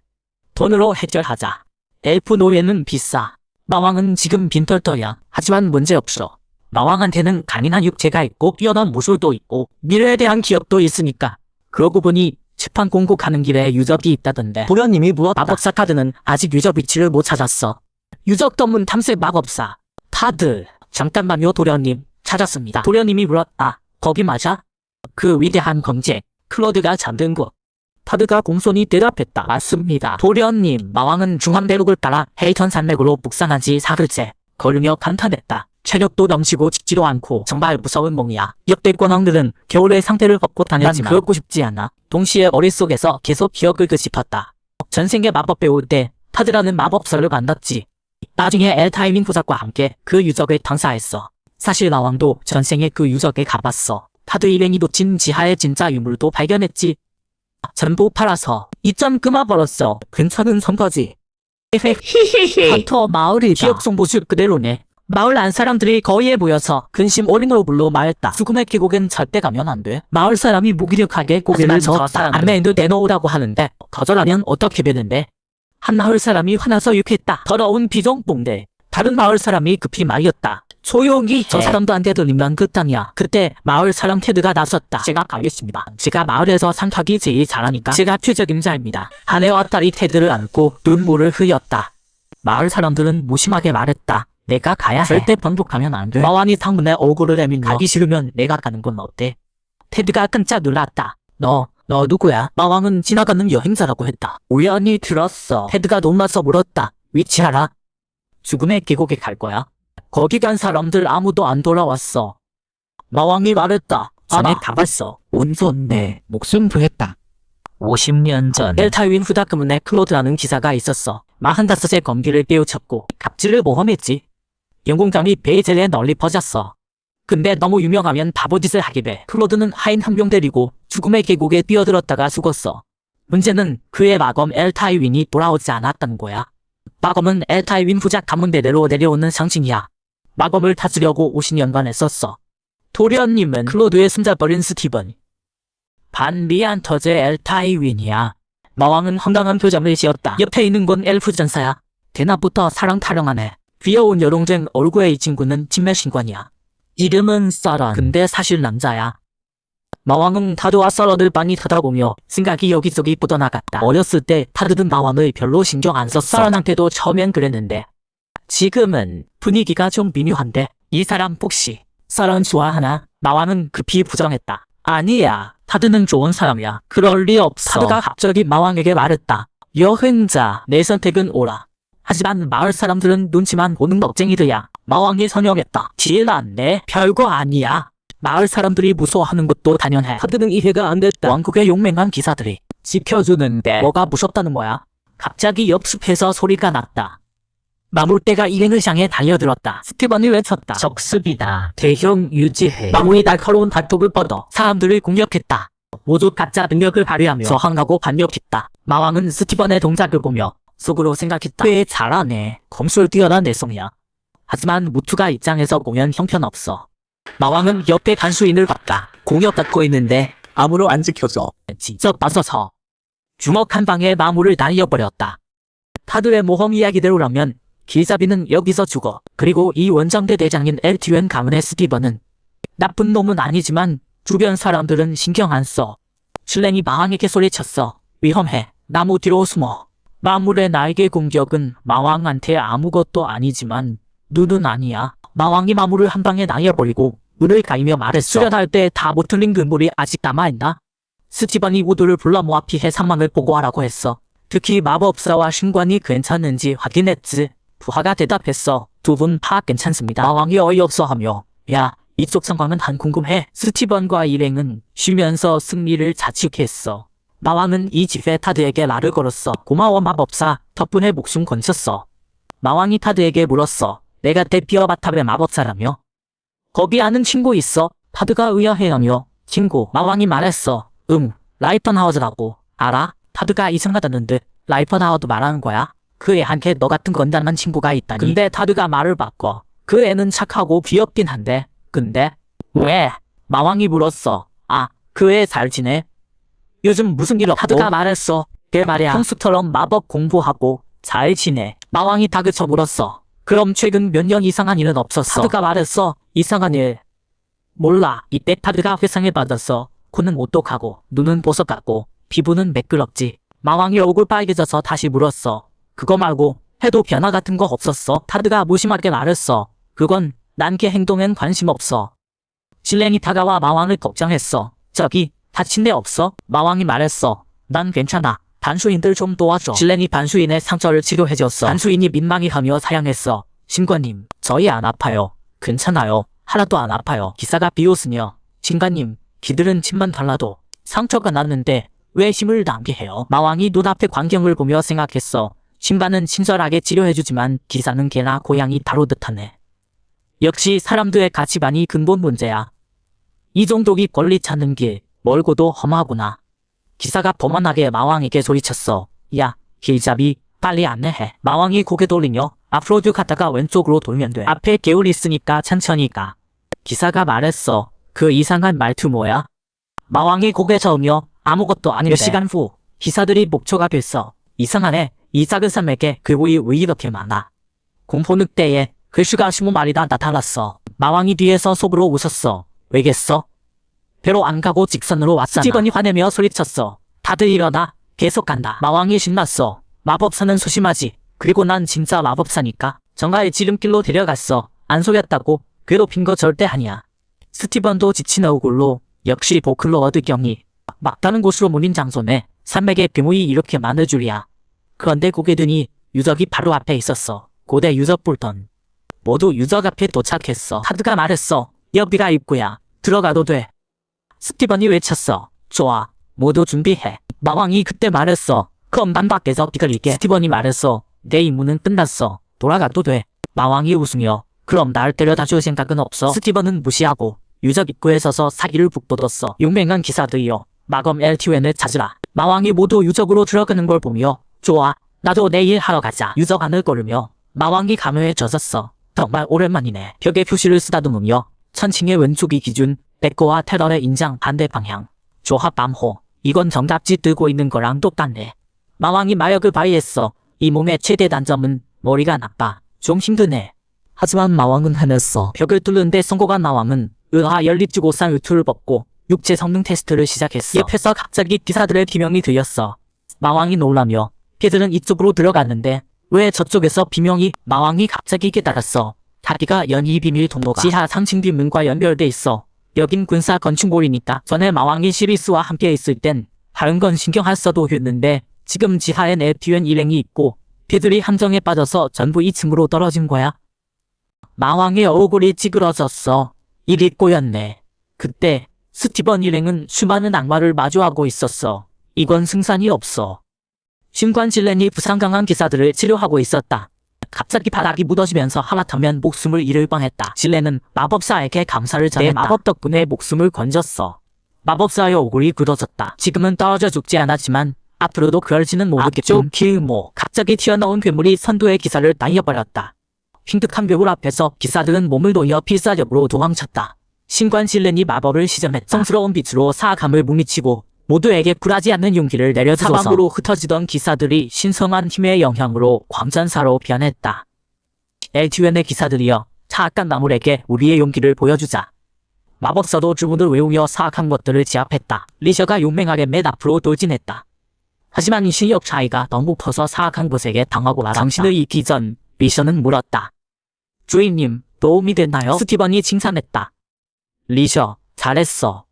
돈으로 해결하자. 엘프 노예는 비싸. 마왕은 지금 빈털터야. 하지만 문제없어. 마왕한테는 강인한 육체가 있고 뛰어난 무술도 있고 미래에 대한 기억도 있으니까. 그러고 보니 칠판 공국하는 길에 유적이 있다던데. 도련님이 물었다. 마법사 카드는 아직 유적 위치를 못 찾았어. 유적 전문 탐색 마법사 타드. 잠깐만요 도련님. 찾았습니다. 도련님이 물었다. 거기 맞아? 그 위대한 검제 클로드가 잠든 곳. 타드가 공손히 대답했다. 맞습니다. 도련님. 마왕은 중앙대륙을 따라 헤이턴 산맥으로 북상한 지 사흘째. 걸으며 감탄했다. 체력도 넘치고 짖지도 않고 정말 무서운 몽이야. 역대 권왕들은 겨울의 상태를 걷고 다녔지만 그렇고 싶지 않아. 동시에 머릿속에서 계속 기억을 끄집었다. 전생에 마법 배울 때 타드라는 마법사를 만났지. 나중에 엘타이밍 부작과 함께 그 유적을 탐사했어. 사실 마왕도 전생에 그 유적에 가봤어. 타드 일행이 놓친 지하의 진짜 유물도 발견했지. 전부 팔아서 2점 끊어버렸어. 괜찮은 선거지. 헌터 마을이다. 기억 송보실 그대로네. 마을 안 사람들이 거리에 모여서 근심 어린으로 불러 말했다. 죽음의 계곡엔 절대 가면 안 돼. 마을 사람이 무기력하게 고개를 젓다. 안메인도 내놓으라고 하는데 거절하면 어떻게 되는데? 한 마을 사람이 화나서 욕했다. 더러운 비정봉대. 다른 마을 사람이 급히 말렸다. 조용히 해. 저 사람도 안 되돌리면 끝장이야. 그때 마을 사람 테드가 나섰다. 제가 가겠습니다. 제가 마을에서 상탁이 제일 잘하니까 제가 최적임자입니다. 아내와 딸이 테드를 안고 눈물을 흘렸다. 마을 사람들은 무심하게 말했다. 내가 가야 해. 절대 번복하면 안 돼. 마왕이 상문에 얼굴을 내밀며 가기 싫으면 내가 가는 건 어때? 테드가 깜짝 놀랐다. 너 누구야? 마왕은 지나가는 여행자라고 했다. 우연히 들었어. 테드가 놀라서 물었다. 위치 알아? 죽음의 계곡에 갈 거야. 거기 간 사람들 아무도 안 돌아왔어. 마왕이 말했다. 전에 가봤어. 운손 내 목숨 구했다. 50년 전 엘타윈 후다크문에 클로드라는 기사가 있었어. 45의 검기를 깨우쳤고 갑질을 모험했지. 영공장이 베이젤에 널리 퍼졌어. 근데 너무 유명하면 바보짓을 하게 돼. 클로드는 하인 한 명 데리고 죽음의 계곡에 뛰어들었다가 죽었어. 문제는 그의 마검 엘타이윈이 돌아오지 않았다는 거야. 마검은 엘타이윈 후작 가문대대로 내려오는 상징이야. 마검을 다스려고 50년간 애썼어. 도련님은 클로드의 숨자버린 스티븐. 반 리안터즈 엘타이윈이야. 마왕은 황당한 표정을 지었다. 옆에 있는 건 엘프 전사야. 대낮부터 사랑 타령하네. 귀여운 여롱쟁 얼굴의 이 친구는 진매신관이야. 이름은 서런. 근데 사실 남자야. 마왕은 타드와 서런을 빤히 쳐다보며 생각이 여기저기 뻗어나갔다. 어렸을 때 타드는 마왕을 별로 신경 안 썼어. 서런한테도 처음엔 그랬는데 지금은 분위기가 좀 미묘한데 이 사람 혹시 서런 좋아하나? 마왕은 급히 부정했다. 아니야. 타드는 좋은 사람이야. 그럴 리 없어. 타드가 갑자기 마왕에게 말했다. 여행자, 내 선택은 옳아. 하지만 마을 사람들은 눈치만 보는 겁쟁이들이야. 마왕이 선영했다. 지혜났네. 별거 아니야. 마을 사람들이 무서워하는 것도 당연해. 타드는 이해가 안 됐다. 왕국의 용맹한 기사들이 지켜주는데 뭐가 무섭다는 거야? 갑자기 옆숲에서 소리가 났다. 마물대가 일행을 향해 달려들었다. 스티븐이 외쳤다. 적습이다. 대형 유지해. 마물이 날카로운 발톱을 뻗어 사람들을 공격했다. 모두 가짜 능력을 발휘하며 저항하고 반격했다. 마왕은 스티븐의 동작을 보며 속으로 생각했다. 꽤 잘하네. 검술 뛰어난 내성이야. 하지만 무투가 입장에서 보면 형편없어. 마왕은 옆에 간수인을 봤다. 공격 받고 있는데 아무로 안 지켜줘. 직접 나서서 주먹 한 방에 마물을 날려버렸다. 타드의 모험 이야기대로라면 길잡이는 여기서 죽어. 그리고 이 원정대 대장인 엘티웬 가문의 스티븐은 나쁜 놈은 아니지만 주변 사람들은 신경 안 써. 실랭이 마왕에게 소리쳤어. 위험해. 나무 뒤로 숨어. 마물의 날개 공격은 마왕한테 아무것도 아니지만 눈은 아니야. 마왕이 마물을 한 방에 날려버리고 눈을 가리며 말했어. 수련할 때 다 못 틀린 그물이 아직 남아있나? 스티븐이 모두를 불러 모아 피해 상황을 보고하라고 했어. 특히 마법사와 신관이 괜찮은지 확인했지. 부하가 대답했어. 두 분 다 괜찮습니다. 마왕이 어이없어하며 야, 이쪽 상황은 안 궁금해. 스티븐과 일행은 쉬면서 승리를 자축했어. 마왕은 이 집에 타드에게 말을 걸었어. 고마워 마법사. 덕분에 목숨 건졌어. 마왕이 타드에게 물었어. 내가 데피어 바탑의 마법사라며? 거기 아는 친구 있어? 타드가 의아해하며 친구. 마왕이 말했어. 라이펀하워즈라고. 알아? 타드가 이상하다는데 라이펀하워드 말하는 거야? 그 애한테 너 같은 건장한 친구가 있다니. 근데 타드가 말을 바꿔. 그 애는 착하고 귀엽긴 한데. 근데 왜? 마왕이 물었어. 아, 그 애 잘 지내? 요즘 무슨 일 없고? 타드가 말했어. 걔 말이야. 평소처럼 마법 공부하고 잘 지내. 마왕이 다그쳐 물었어. 그럼 최근 몇 년 이상한 일은 없었어? 타드가 말했어. 이상한 일. 몰라. 이때 타드가 회상을 받았어. 코는 오똑하고 눈은 보석 같고 피부는 매끄럽지. 마왕이 얼굴 빨개져서 다시 물었어. 그거 말고 해도 변화 같은 거 없었어? 타드가 무심하게 말했어. 그건 난 걔 행동엔 관심 없어. 실랭이 다가와 마왕을 걱정했어. 저기 다친 데 없어? 마왕이 말했어. 난 괜찮아. 반수인들 좀 도와줘. 실랭이 반수인의 상처를 치료해줬어. 반수인이 민망해하며 사양했어. 신관님, 저희 안 아파요. 괜찮아요. 하나도 안 아파요. 기사가 비웃으며 신관님, 기들은 침만 달라도 상처가 났는데 왜 힘을 낭비해요? 마왕이 눈앞의 광경을 보며 생각했어. 신관은 친절하게 치료해주지만 기사는 개나 고양이 다루듯하네. 역시 사람들의 가치관이 근본 문제야. 이종독이 권리 찾는 길 멀고도 험하구나. 기사가 범한하게 마왕에게 소리쳤어. 야, 길잡이 빨리 안내해. 마왕이 고개 돌리며 앞으로 쭉 갔다가 왼쪽으로 돌면 돼. 앞에 개울 있으니까 천천히 가. 기사가 말했어. 그 이상한 말투 뭐야? 마왕이 고개 저으며 아무것도 아닌데. 몇 시간 후 기사들이 목초가 됐어. 이상하네. 이 작은 섬에게 괴물이 왜 이렇게 많아? 공포 늑대에 글씨가 20마리나 나타났어. 마왕이 뒤에서 속으로 웃었어. 왜겠어? 배로 안 가고 직선으로 왔잖아. 스티븐이 화내며 소리쳤어. 다들 일어나. 계속 간다. 마왕이 신났어. 마법사는 소심하지. 그리고 난 진짜 마법사니까. 정말 지름길로 데려갔어. 안 속였다고. 괴롭힌 거 절대 아니야. 스티븐도 지친 얼굴로 역시 보클로워드 경이 막다른 곳으로 몰린 장소네. 산맥에 괴물이 이렇게 많을 줄이야. 그런데 고개 드니 유적이 바로 앞에 있었어. 고대 유적 불던. 모두 유적 앞에 도착했어. 타드가 말했어. 여기가 입구야. 들어가도 돼. 스티븐이 외쳤어. 좋아. 모두 준비해. 마왕이 그때 말했어. 그럼 난 밖에서 기다릴게. 스티븐이 말했어. 내 임무는 끝났어. 돌아가도 돼. 마왕이 웃으며 그럼 날 데려다 줄 생각은 없어? 스티븐은 무시하고 유적 입구에 서서 사기를 북돋았어. 용맹한 기사들이여. 마검 엘티웬을 찾으라. 마왕이 모두 유적으로 들어가는 걸 보며 좋아. 나도 내일 하러 가자. 유적 안을 걸으며 마왕이 감회에 젖었어. 정말 오랜만이네. 벽에 표시를 쓰다듬으며 천칭의 왼쪽이 기준, 백고와 테러의 인장 반대 방향. 조합 암호. 이건 정답지 뜨고 있는 거랑 똑같네. 마왕이 마력을 발휘했어. 이 몸의 최대 단점은 머리가 나빠. 좀 힘드네. 하지만 마왕은 해냈어. 벽을 뚫는데 성공한 마왕은 연립주고산 의투를 벗고 육체 성능 테스트를 시작했어. 옆에서 갑자기 기사들의 비명이 들렸어. 마왕이 놀라며 걔들은 이쪽으로 들어갔는데 왜 저쪽에서 비명이? 마왕이 갑자기 깨달았어. 자기가 연이 비밀 통로가 지하 상층 뒷문과 연결돼 있어. 여긴 군사 건축물이니까 전에 마왕이 시리스와 함께 있을 땐 다른 건 신경 안 써도 했는데 지금 지하엔 에티웬 일행이 있고 걔들이 함정에 빠져서 전부 2층으로 떨어진 거야. 마왕의 얼굴이 찌그러졌어. 일이 꼬였네. 그때 스티븐 일행은 수많은 악마를 마주하고 있었어. 이건 승산이 없어. 신관 질렌이 부상 강한 기사들을 치료하고 있었다. 갑자기 바닥이 무너지면서 하마터면 목숨을 잃을 뻔했다. 질렌은 마법사에게 감사를 전했다. 내 마법 덕분에 목숨을 건졌어. 마법사의 얼굴이 굳어졌다. 지금은 떨어져 죽지 않았지만 앞으로도 그럴지는 모르겠죠. 길모. 갑자기 튀어나온 괴물이 선두의 기사를 날려버렸다. 흉득한 괴물 앞에서 기사들은 몸을 놓여 필사력으로 도망쳤다. 신관 질렌이 마법을 시전했다. 성스러운 빛으로 사악함을 물리치고 모두에게 굴하지 않는 용기를 내려주소서. 사방으로 흩어지던 기사들이 신성한 힘의 영향으로 광전사로 변했다. 엘티웬의 기사들이여, 사악한 나물에게 우리의 용기를 보여주자. 마법사도 주문을 외우며 사악한 것들을 제압했다. 리셔가 용맹하게 맨 앞으로 돌진했다. 하지만 실력 차이가 너무 커서 사악한 것에게 당하고 말았다. 당신을 잊기 전 리셔는 물었다. 주인님, 도움이 됐나요? 스티븐이 칭찬했다. 리셔, 잘했어.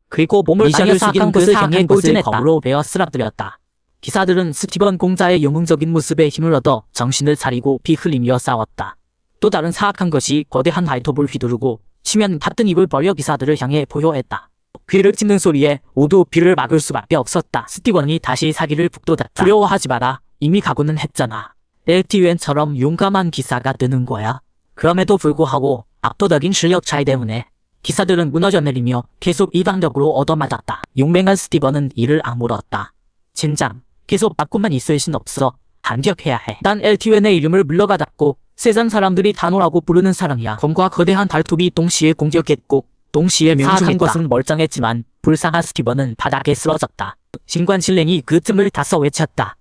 그리고 몸을 날려 사악한 것을 향해 돌진했다. 검으로 베어 쓰러뜨렸다. 기사들은 스티븐 공자의 영웅적인 모습에 힘을 얻어 정신을 차리고 피 흘리며 싸웠다. 또 다른 사악한 것이 거대한 발톱을 휘두르고 치면 닫은 입을 벌려 기사들을 향해 포효했다. 귀를 찢는 소리에 모두 비를 막을 수밖에 없었다. 스티븐이 다시 사기를 북돋았다. 두려워하지 마라. 이미 각오는 했잖아. 엘티웬처럼 용감한 기사가 뜨는 거야. 그럼에도 불구하고 압도적인 실력 차이 때문에 기사들은 무너져 내리며 계속 이방적으로 얻어맞았다. 용맹한 스티븐은 이를 악물었다. 진작 계속 맞고만 있을 순 없어. 반격해야 해. 난 엘티웬의 이름을 물러가졌고 세상 사람들이 단호라고 부르는 사람이야. 검과 거대한 발톱이 동시에 공격했고 동시에 명중한 것은 멀쩡했지만 불쌍한 스티븐은 바닥에 쓰러졌다. 신관 질렌이 그 틈을 타서 외쳤다.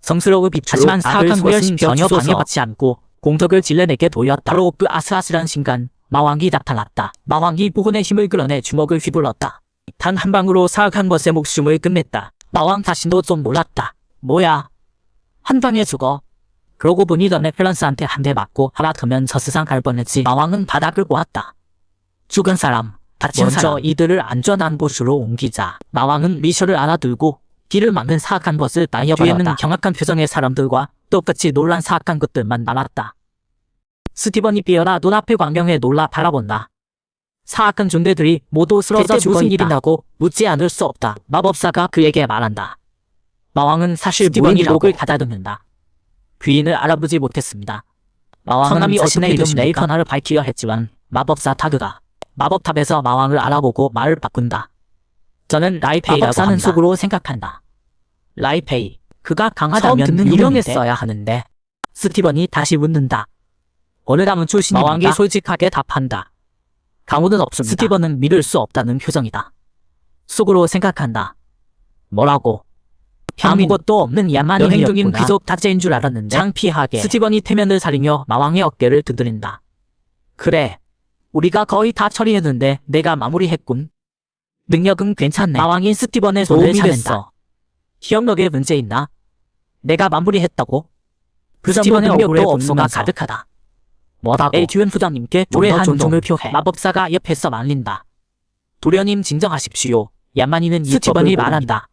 성스러운 빛으로 하지만 사악한 것은 전혀 방해받지 않고 공덕을 질렌에게 돌렸다. 바로 그 아슬아슬한 순간 마왕이 나타났다. 마왕이 부군의 힘을 끌어내 주먹을 휘둘렀다. 단 한 방으로 사악한 것의 목숨을 끝냈다. 마왕 자신도 좀 놀랐다. 뭐야? 한 방에 죽어. 그러고 보니 너네 밸런스한테 한 대 맞고 하마터면 저 세상 갈 뻔했지. 마왕은 바닥을 보았다. 죽은 사람, 다친 먼저 사람. 이들을 안전한 곳으로 옮기자. 마왕은 미셔를 안아들고 길을 막는 사악한 것을 날려버렸다. 뒤에는 경악한 표정의 사람들과 똑같이 놀란 사악한 것들만 남았다. 스티븐이 비어나 눈앞의 광경에 놀라 바라본다. 사악한 존재들이 모두 쓰러져 무슨 일이 나고 묻지 않을 수 없다. 마법사가 그에게 말한다. 마왕은 사실 스티븐이 목을 가다듬는다. 귀인을 알아보지 못했습니다. 마왕은 자신의 이름 레이커나를 밝히려 했지만 마법사 타그가 마법탑에서 마왕을 알아보고 말을 바꾼다. 저는 라이페이라고 마법사는 한다. 속으로 생각한다. 라이페이, 그가 강하다면 유명했어야 하는데. 스티븐이 다시 묻는다. 어느 가문 출신입니까? 마왕이 솔직하게 답한다. 가문은 없습니다. 스티븐은 믿을 수 없다는 표정이다. 속으로 생각한다. 뭐라고? 아무것도 없는 야만인이었구나. 여행 중인 귀족 닥제인 줄 알았는데 창피하게. 스티븐이 태면을 사리며 마왕의 어깨를 두드린다. 그래, 우리가 거의 다 처리했는데 내가 마무리했군. 능력은 괜찮네. 마왕이 스티븐의 손을 잡는다. 기억력에 문제 있나? 내가 마무리했다고? 그 스티븐의 얼굴에 분노가 가득하다. 뭐라고? 엘티웬 부장님께 조례한 존중을 표해. 마법사가 옆에서 말린다. 도련님 진정하십시오. 야만인은 스티븐이 말한다.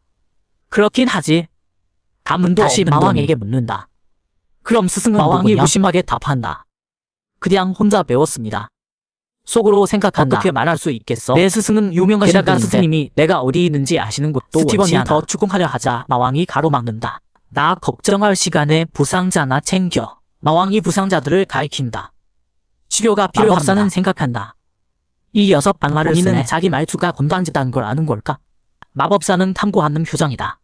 그렇긴 하지. 가문도 다시 마왕에게 묻는다. 그럼 스승은 마왕이 무심하게 답한다. 그냥 혼자 배웠습니다. 속으로 생각한다. 어떻게 말할 수 있겠어? 내 스승은 유명하신 분인데 게다가 스승님이 내가 어디 있는지 아시는 것도 스티븐이 더 추궁하려 하자 마왕이 가로막는다. 나 걱정할 시간에 부상자나 챙겨. 마왕이 부상자들을 가리킨다. 치료가 필요합니다. 마법사는 생각한다. 이 녀석 반말을 쓰네. 자기 말투가 건방지다는 걸 아는 걸까? 마법사는 탐구하는 표정이다.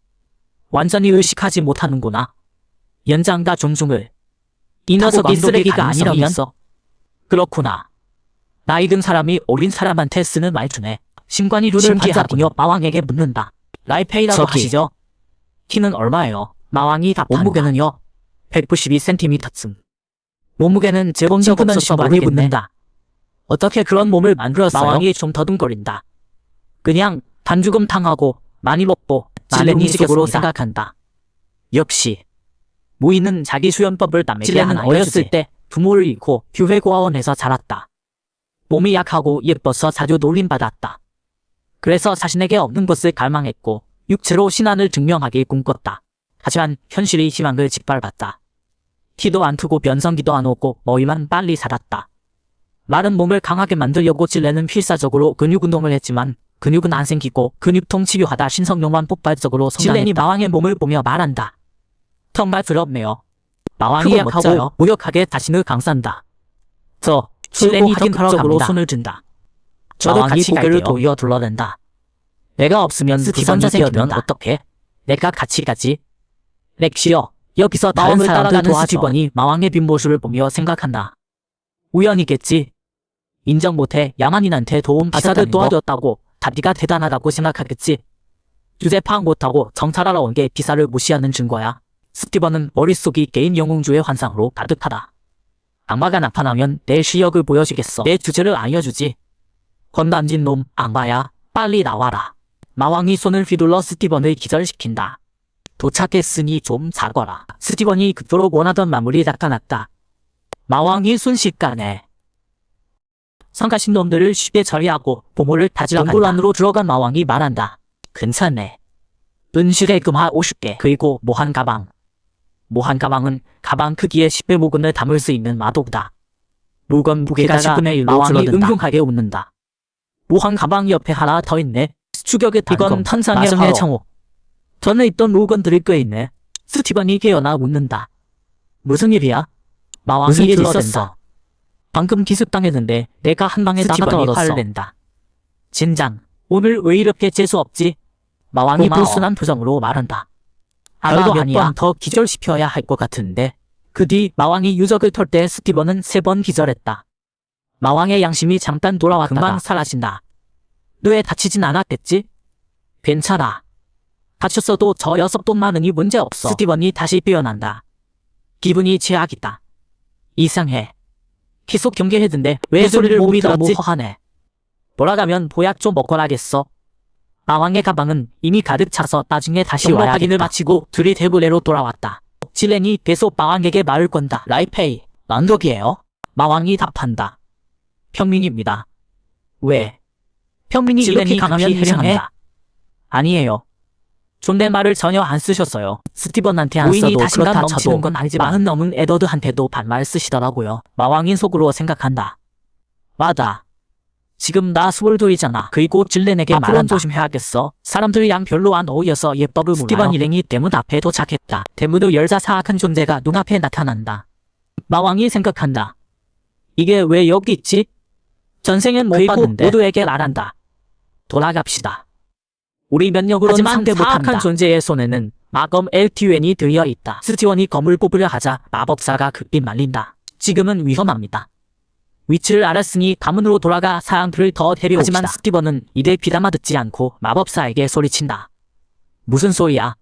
완전히 의식하지 못하는구나. 연장과 존중을. 이 녀석이 쓰레기가 아니라면? 그렇구나. 나이 든 사람이 어린 사람한테 쓰는 말투네. 신관이 눈을 반짝이며 마왕에게 묻는다. 라이페이라고 하시죠? 키는 얼마예요? 마왕이 답한다. 몸무게는요? 192cm쯤. 몸무게는 재본 적 없어서 많이 묻는다. 어떻게 그런 몸을 만들었어요? 마왕이 좀 더듬거린다. 그냥 단죽음탕하고 많이 먹고 질렌이 식으로 생각한다. 역시 무인은 자기 수련법을 남에게 질렌은 어렸을 때 부모를 잃고 교회 고아원에서 자랐다. 몸이 약하고 예뻐서 자주 놀림받았다. 그래서 자신에게 없는 것을 갈망했고 육체로 신안을 증명하길 꿈꿨다. 하지만 현실이 희망을 짓밟았다. 키도 안 크고 변성기도 안 오고 머리만 빨리 자랐다. 마른 몸을 강하게 만들려고 질레는 필사적으로 근육 운동을 했지만 근육은 안 생기고 근육통 치료하다 신성룡만 폭발적으로 성장했다. 질렌이 마왕의 몸을 보며 말한다. 정말 부럽네요. 마왕이 약하고 무력하게 자신을 강산다. 질렌이 적극적으로 손을 든다. 마왕이 고개를 돌려 둘러댄다. 내가 없으면 스티븐이 뛰어면 어떡해? 내가 같이 가지. 렉시어, 여기서 다른 사람들 스티븐이 마왕의 빈모습을 보며 생각한다. 우연이겠지. 인정 못해 야만인한테 도움 기사를 도와줬다고 다디가 대단하다고 생각하겠지. 주제 파악 못하고 정찰하러 온 게 기사를 무시하는 증거야. 스티븐은 머릿속이 개인 영웅주의 환상으로 가득하다. 악마가 나타나면 내 실력을 보여주겠어. 내 주제를 알려주지. 건담진 놈 악마야, 빨리 나와라. 마왕이 손을 휘둘러 스티븐을 기절시킨다. 도착했으니 좀 자거라. 스티븐이 그토록 원하던 마무리 닦아놨다. 마왕이 순식간에 성가신 놈들을 쉽게 처리하고 보물을 다지러 간다. 동굴 안으로 들어간 마왕이 말한다. 괜찮네. 은실의 금화 50개 그리고 모한 가방. 모한 가방은 가방 크기의 10배 무근을 담을 수 있는 마도다. 물건 무게가 10분의 1로 마왕이 줄어든다. 은근하게 웃는다. 모한 가방 옆에 하나 더 있네. 추격의 단검, 이건 탄상의 창호. 전에 있던 물건들이 꽤 있네. 스티븐이 깨어나 웃는다. 무슨 일이야? 마왕이 무슨 일 있었어? 방금 기습당했는데 내가 한 방에 나가더니 화를 낸다. 젠장, 오늘 왜 이렇게 재수없지? 마왕이 불순한 표정으로 말한다. 별거 아니야. 몇 번 더 기절시켜야 할 것 같은데. 그 뒤 마왕이 유적을 털 때 스티븐은 3번 기절했다. 마왕의 양심이 잠깐 돌아왔다가 금방 사라진다. 뇌에 다치진 않았겠지? 괜찮아. 다쳤어도 저 녀석 많으니 문제없어. 스티븐이 다시 피어난다. 기분이 최악이다. 이상해. 계속 경계했는데 왜 소리를 몸이 너무 허하네. 돌아가면 보약 좀 먹거라겠어. 마왕의 가방은 이미 가득 차서 나중에 다시 와야겠다. 확인을 마치고 둘이 대부레로 돌아왔다. 질렌이 계속 마왕에게 말을 건다. 라이페이, 난독이에요? 마왕이 답한다. 평민입니다. 왜? 평민이 이렇게 강하면 이상한다. 아니에요. 존댓말을 전혀 안 쓰셨어요. 스티븐한테 안 써도 자신감 넘치는 건 아니지만 마흔 넘은 에더드한테도 반말 쓰시더라고요. 마왕인 속으로 생각한다. 맞아. 지금 나 22이잖아. 그리고 질렌에게 말한 조심해야겠어. 사람들이랑 별로 안 어울려서 예법을 몰라요. 스티븐 일행이 대문 앞에 도착했다. 대문의 열자 사악한 존재가 눈앞에 나타난다. 마왕이 생각한다. 이게 왜 여기 있지? 전생엔 못 봤는데. 모두에게 말한다. 돌아갑시다. 우리 면역으로는 상대 못한다. 사악한 존재의 손에는 마검 LTN이 들려있다. 스티븐이 검을 뽑으려 하자 마법사가 급히 말린다. 지금은 위험합니다. 위치를 알았으니 가문으로 돌아가 사람들을 더 데려옵시다. 하지만 스티븐은 이에 귀담아 듣지 않고 마법사에게 소리친다. 무슨 소리야?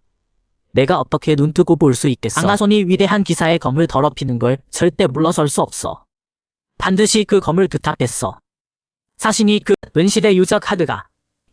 내가 어떻게 눈뜨고 볼 수 있겠어? 앙아손이 위대한 기사의 검을 더럽히는 걸 절대 물러설 수 없어. 반드시 그 검을 부탁했어. 자신이 그 은실의 유저 카드가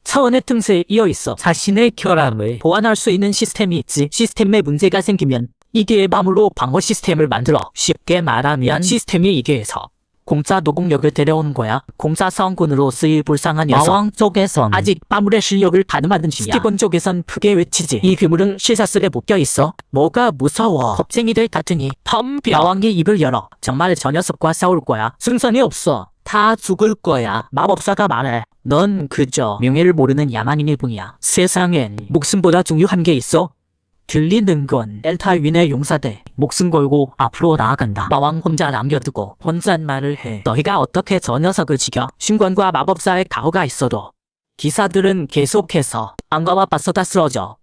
차원의 틈새에 이어있어. 자신의 결함을 보완할 수 있는 시스템이 있지. 시스템에 문제가 생기면 이계의 마물로 방어 시스템을 만들어. 쉽게 말하면 시스템이 이계에서 공짜 노공력을 데려오는 거야. 공짜 사원군으로 쓰일 불쌍한 녀석. 마왕 쪽에선 아직 마물의 실력을 가늠하는 중이야. 스티븐 쪽에선 크게 외치지. 이 괴물은 실사슬에 묶여있어. 뭐가 무서워. 겁쟁이들 같으니 덤벼. 마왕이 입을 열어. 정말 저 녀석과 싸울 거야. 승산이 없어. 다 죽을 거야. 마법사가 말해. 넌 그저 명예를 모르는 야만인일 뿐이야. 세상엔 목숨보다 중요한 게 있어. 들리는 건 엘타윈의 용사들. 목숨 걸고 앞으로 나아간다. 마왕 혼자 남겨두고 혼잣말을 해. 너희가 어떻게 저 녀석을 지켜? 신관과 마법사의 가호가 있어도 기사들은 계속해서 안과와 맞서다 쓰러져.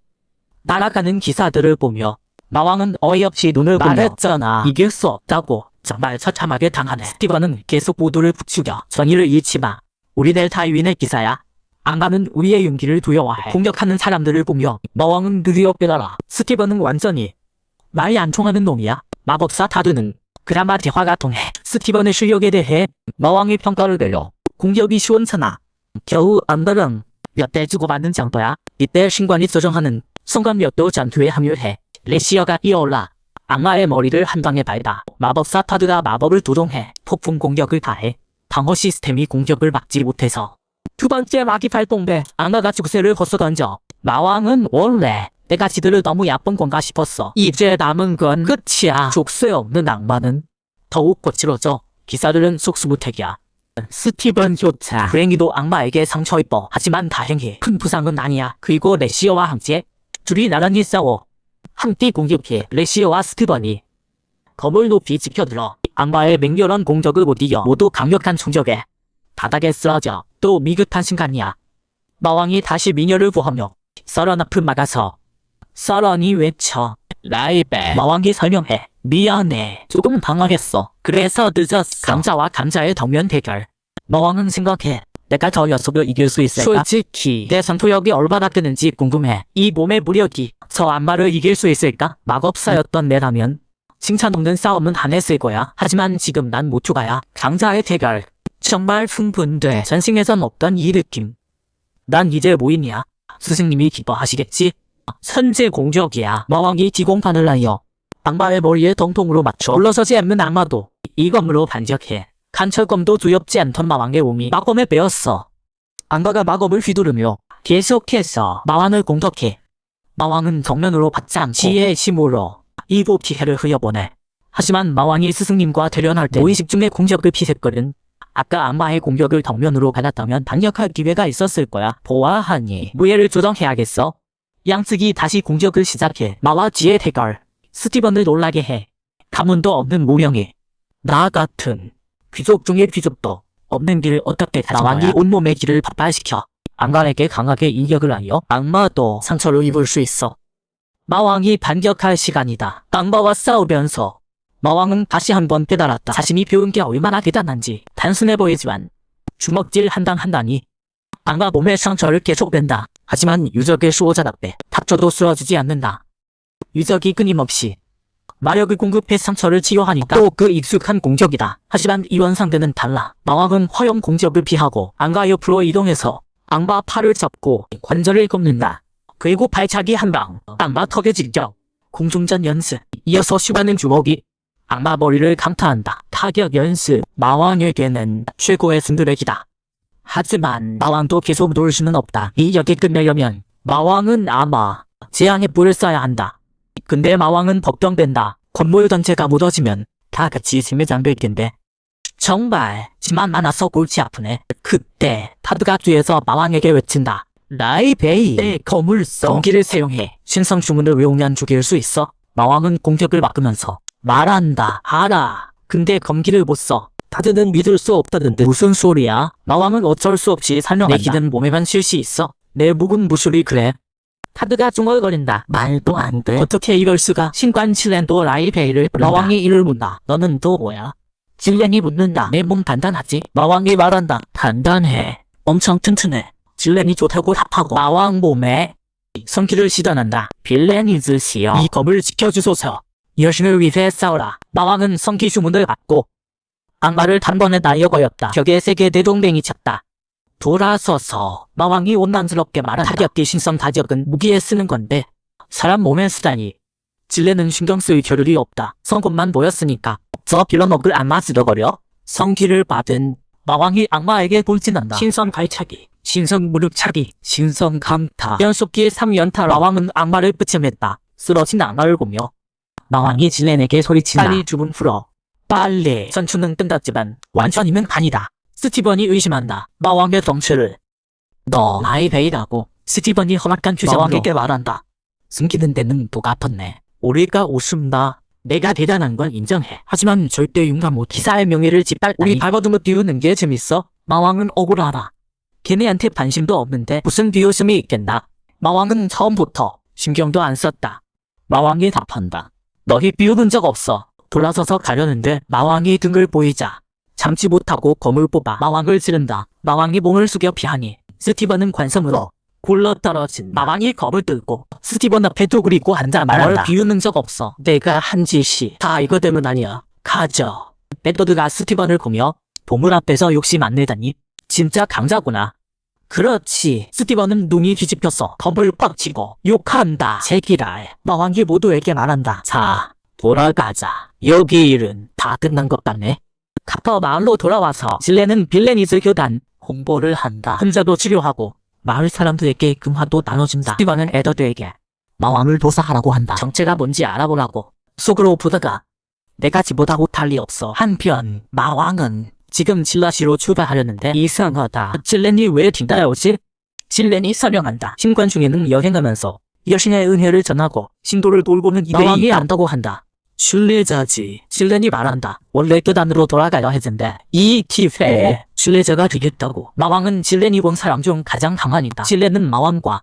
날아가는 기사들을 보며 마왕은 어이없이 눈을 말했잖아. 이길 수 없다고. 정말 처참하게 당하네. 스티븐은 계속 모두를 부추겨. 전의를 잃지 마. 우리 델타윈의 기사야. 안가는 우리의 용기를 두려워해. 공격하는 사람들을 보며 마왕은 드디어 깨달아. 스티븐은 완전히 말이 안 통하는 놈이야. 마법사 다드는 그나마 대화가 통해. 스티븐의 실력에 대해 마왕이 평가를 내려. 공격이 시원찮아. 겨우 안가랑 몇 대 주고받는 정도야. 이때 신관이 조정하는 순간 몇도 전투에 합류해. 레시어가 이어올라. 악마의 머리를 한 방에 발다. 마법사 타드가 마법을 조종해. 폭풍 공격을 가해. 방어 시스템이 공격을 막지 못해서 두 번째 마기 발동돼 앙가가 죽새를 거서 던져. 마왕은 원래 내가 지들을 너무 얕본 건가 싶었어. 이제 남은 건 끝이야. 족쇄 없는 악마는 더욱 거칠어져. 기사들은 속수무책이야. 스티븐 조차 불행히도 악마에게 상처 입어. 하지만 다행히 큰 부상은 아니야. 그리고 레시어와 함께 둘이 나란히 싸워. 함께 공격해. 레시어와 스티븐이 검을 높이 지켜들어 악마의 맹렬한 공격을 못 이겨 모두 강력한 충격에 바닥에 쓰러져. 또 미급한 순간이야. 마왕이 다시 미녀를 구하며 썰런 앞을 막아서 썰런이 외쳐. 라이베. 마왕이 설명해. 미안해. 조금 당황했어. 그래서 늦었어. 감자와 감자의 덕면 대결. 마왕은 생각해. 내가 저 녀석을 이길 수 있을까? 솔직히 내 전투력이 얼마나 뜨는지 궁금해. 이 몸의 무력이 저 악마를 이길 수 있을까? 마법사였던 내라면 칭찬 없는 싸움은 안 했을 거야. 하지만 지금 난 못 추가야. 강자의 대결. 정말 흥분돼. 전생에선 없던 이 느낌. 난 이제 모임이야. 스승님이 기뻐하시겠지? 선제 공격이야. 마왕이 뒤공판을 하여 악마의 머리에 덩통으로 맞춰 올라서지 않는 악마도 이검으로 반격해. 간철검도 두렵지 않던 마왕의 몸이 마검에 베었어. 악마가 마검을 휘두르며 계속해서 마왕을 공격해. 마왕은 정면으로 받지 않고 지혜의 힘으로 일곱 피해를 흘려보내. 하지만 마왕이 스승님과 대련할 때 무의식 중에 공격을 피했거든. 아까 악마의 공격을 정면으로 받았다면 반격할 기회가 있었을 거야. 보아하니 무예를 조정해야겠어. 양측이 다시 공격을 시작해. 마와 지의 대결. 스티븐을 놀라게 해. 가문도 없는 무명이 나 같은 귀족 중의 귀족도 없는 길을 어떻게 가진 거야. 마왕이 온몸의 길을 폭발시켜 악마에게 강하게 일격을 하여 악마도 상처를 입을 수 있어. 마왕이 반격할 시간이다. 악마와 싸우면서 마왕은 다시 한번 깨달았다. 자신이 배운 게 얼마나 대단한지. 단순해 보이지만 주먹질 한 단 한 단이 악마 몸의 상처를 계속낸다. 하지만 유적의 수호자답게 다쳐도 쓰러지지 않는다. 유적이 끊임없이 마력을 공급해 상처를 치유하니까 또 그 익숙한 공격이다. 하지만 이런 상대는 달라. 마왕은 화염 공격을 피하고 악마 옆으로 이동해서 악마 팔을 잡고 관절을 꺾는다. 그리고 발차기 한 방, 악마 턱에 직격, 공중전 연습, 이어서 슈가는 주먹이 악마 머리를 강타한다. 타격 연습, 마왕에게는 최고의 승부력이다. 하지만 마왕도 계속 놀 수는 없다. 이 역이 끝내려면 마왕은 아마 재앙의 불을 쏴야 한다. 근데 마왕은 걱정된다. 건물 전체가 무너지면 다 같이 짐에 잠길 텐데. 정말 짐만 많아서 골치 아프네. 그때 타드가 뒤에서 마왕에게 외친다. 라이베이, 내 거물성 검기를 사용해 신성 주문을 외우면 죽일 수 있어. 마왕은 공격을 막으면서 말한다. 알아. 근데 검기를 못 써. 타드는 믿을 수 없다던데. 무슨 소리야? 마왕은 어쩔 수 없이 설명한다. 내 기는 몸에만 실시 있어. 내 묵은 무술이 그래. 타드가 중얼거린다. 말도 안 돼. 어떻게 이럴 수가. 신관 질렌도 라이베이를 부른다. 마왕이 이를 묻다. 너는 또 뭐야? 질렌이 묻는다. 내 몸 단단하지? 마왕이 말한다. 단단해. 엄청 튼튼해. 질렌이 좋다고 답하고 마왕 몸에 성기를 시전한다. 빌레니즈시여, 이 검을 지켜주소서. 여신을 위해 싸우라. 마왕은 성기 주문을 받고 악마를 단번에 날려버렸다. 벽에 세게 대동댕이 쳤다. 돌아서서 마왕이 원망스럽게 말한다. 타격기 신성 타격은 무기에 쓰는 건데 사람 몸에 쓰다니. 질레는 신경 쓸 겨를이 없다. 성검만 보였으니까 저 빌런먹을 악마 쓸어버려. 성기를 받은 마왕이 악마에게 돌진한다. 신성 발차기, 신성 무릎차기, 신성 강타, 연속기의 3연타. 마왕은 악마를 붙임했다. 쓰러진 악마를 보며 마왕이 질렌에게 소리친다. 빨리 주문 풀어. 빨리. 전투는 끝났지만 완전히는 아니다. 스티븐이 의심한다. 마왕의 덩치를. 너 라이베이라고. 스티븐이 험악한 표정으로 마왕에게 말한다. 숨기는 데는 또 아팠네. 우리가 웃음다. 내가 대단한 건 인정해. 하지만 절대 용감 못해. 기사의 명예를 짓밟다니. 우리 발버둥을 띄우는 게 재밌어? 마왕은 억울하다. 걔네한테 관심도 없는데 무슨 비웃음이 있겠나. 마왕은 처음부터 신경도 안 썼다. 마왕이 답한다. 너희 비웃은 적 없어. 돌아서서 가려는데 마왕이 등을 보이자 참지 못하고 검을 뽑아 마왕을 찌른다. 마왕이 몸을 숙여 피하니 스티븐은 관성으로 굴러떨어진 마왕이 검을 들고 스티븐 앞에 두그리고 앉아 말한다. 뭘 비웃는 적 없어. 내가 한 짓이 다 이거 때문 아니야. 가져. 메더드가 스티븐을 보며 보물 앞에서 욕심 안 내다니. 진짜 강자구나. 그렇지. 스티븐은 눈이 뒤집혔어. 검을 빡 치고 욕한다. 제기랄. 마왕이 모두에게 말한다. 자, 돌아가자. 여기 일은 다 끝난 것 같네. 카터 마을로 돌아와서 질레는 빌레니즈 교단 홍보를 한다. 환자도 치료하고 마을 사람들에게 금화도 나눠준다. 스티븐은 에더드에게 마왕을 조사하라고 한다. 정체가 뭔지 알아보라고. 속으로 부다가 내가 지보다 못할 리 없어. 한편 마왕은 지금 질라시로 출발하려는데 이상하다. 질렌이 왜 뒤따라오지? 질렌이 설명한다. 신관 중에는 여행하면서 여신의 은혜를 전하고 신도를 돌보는 일이 마왕이 안다고 한다. 순례자지. 질렌이 말한다. 원래 교단으로 돌아가야 했는데 이 기회에 순례자가 되겠다고. 마왕은 질렌이 본 사람 중 가장 강한이다. 질렌은 마왕과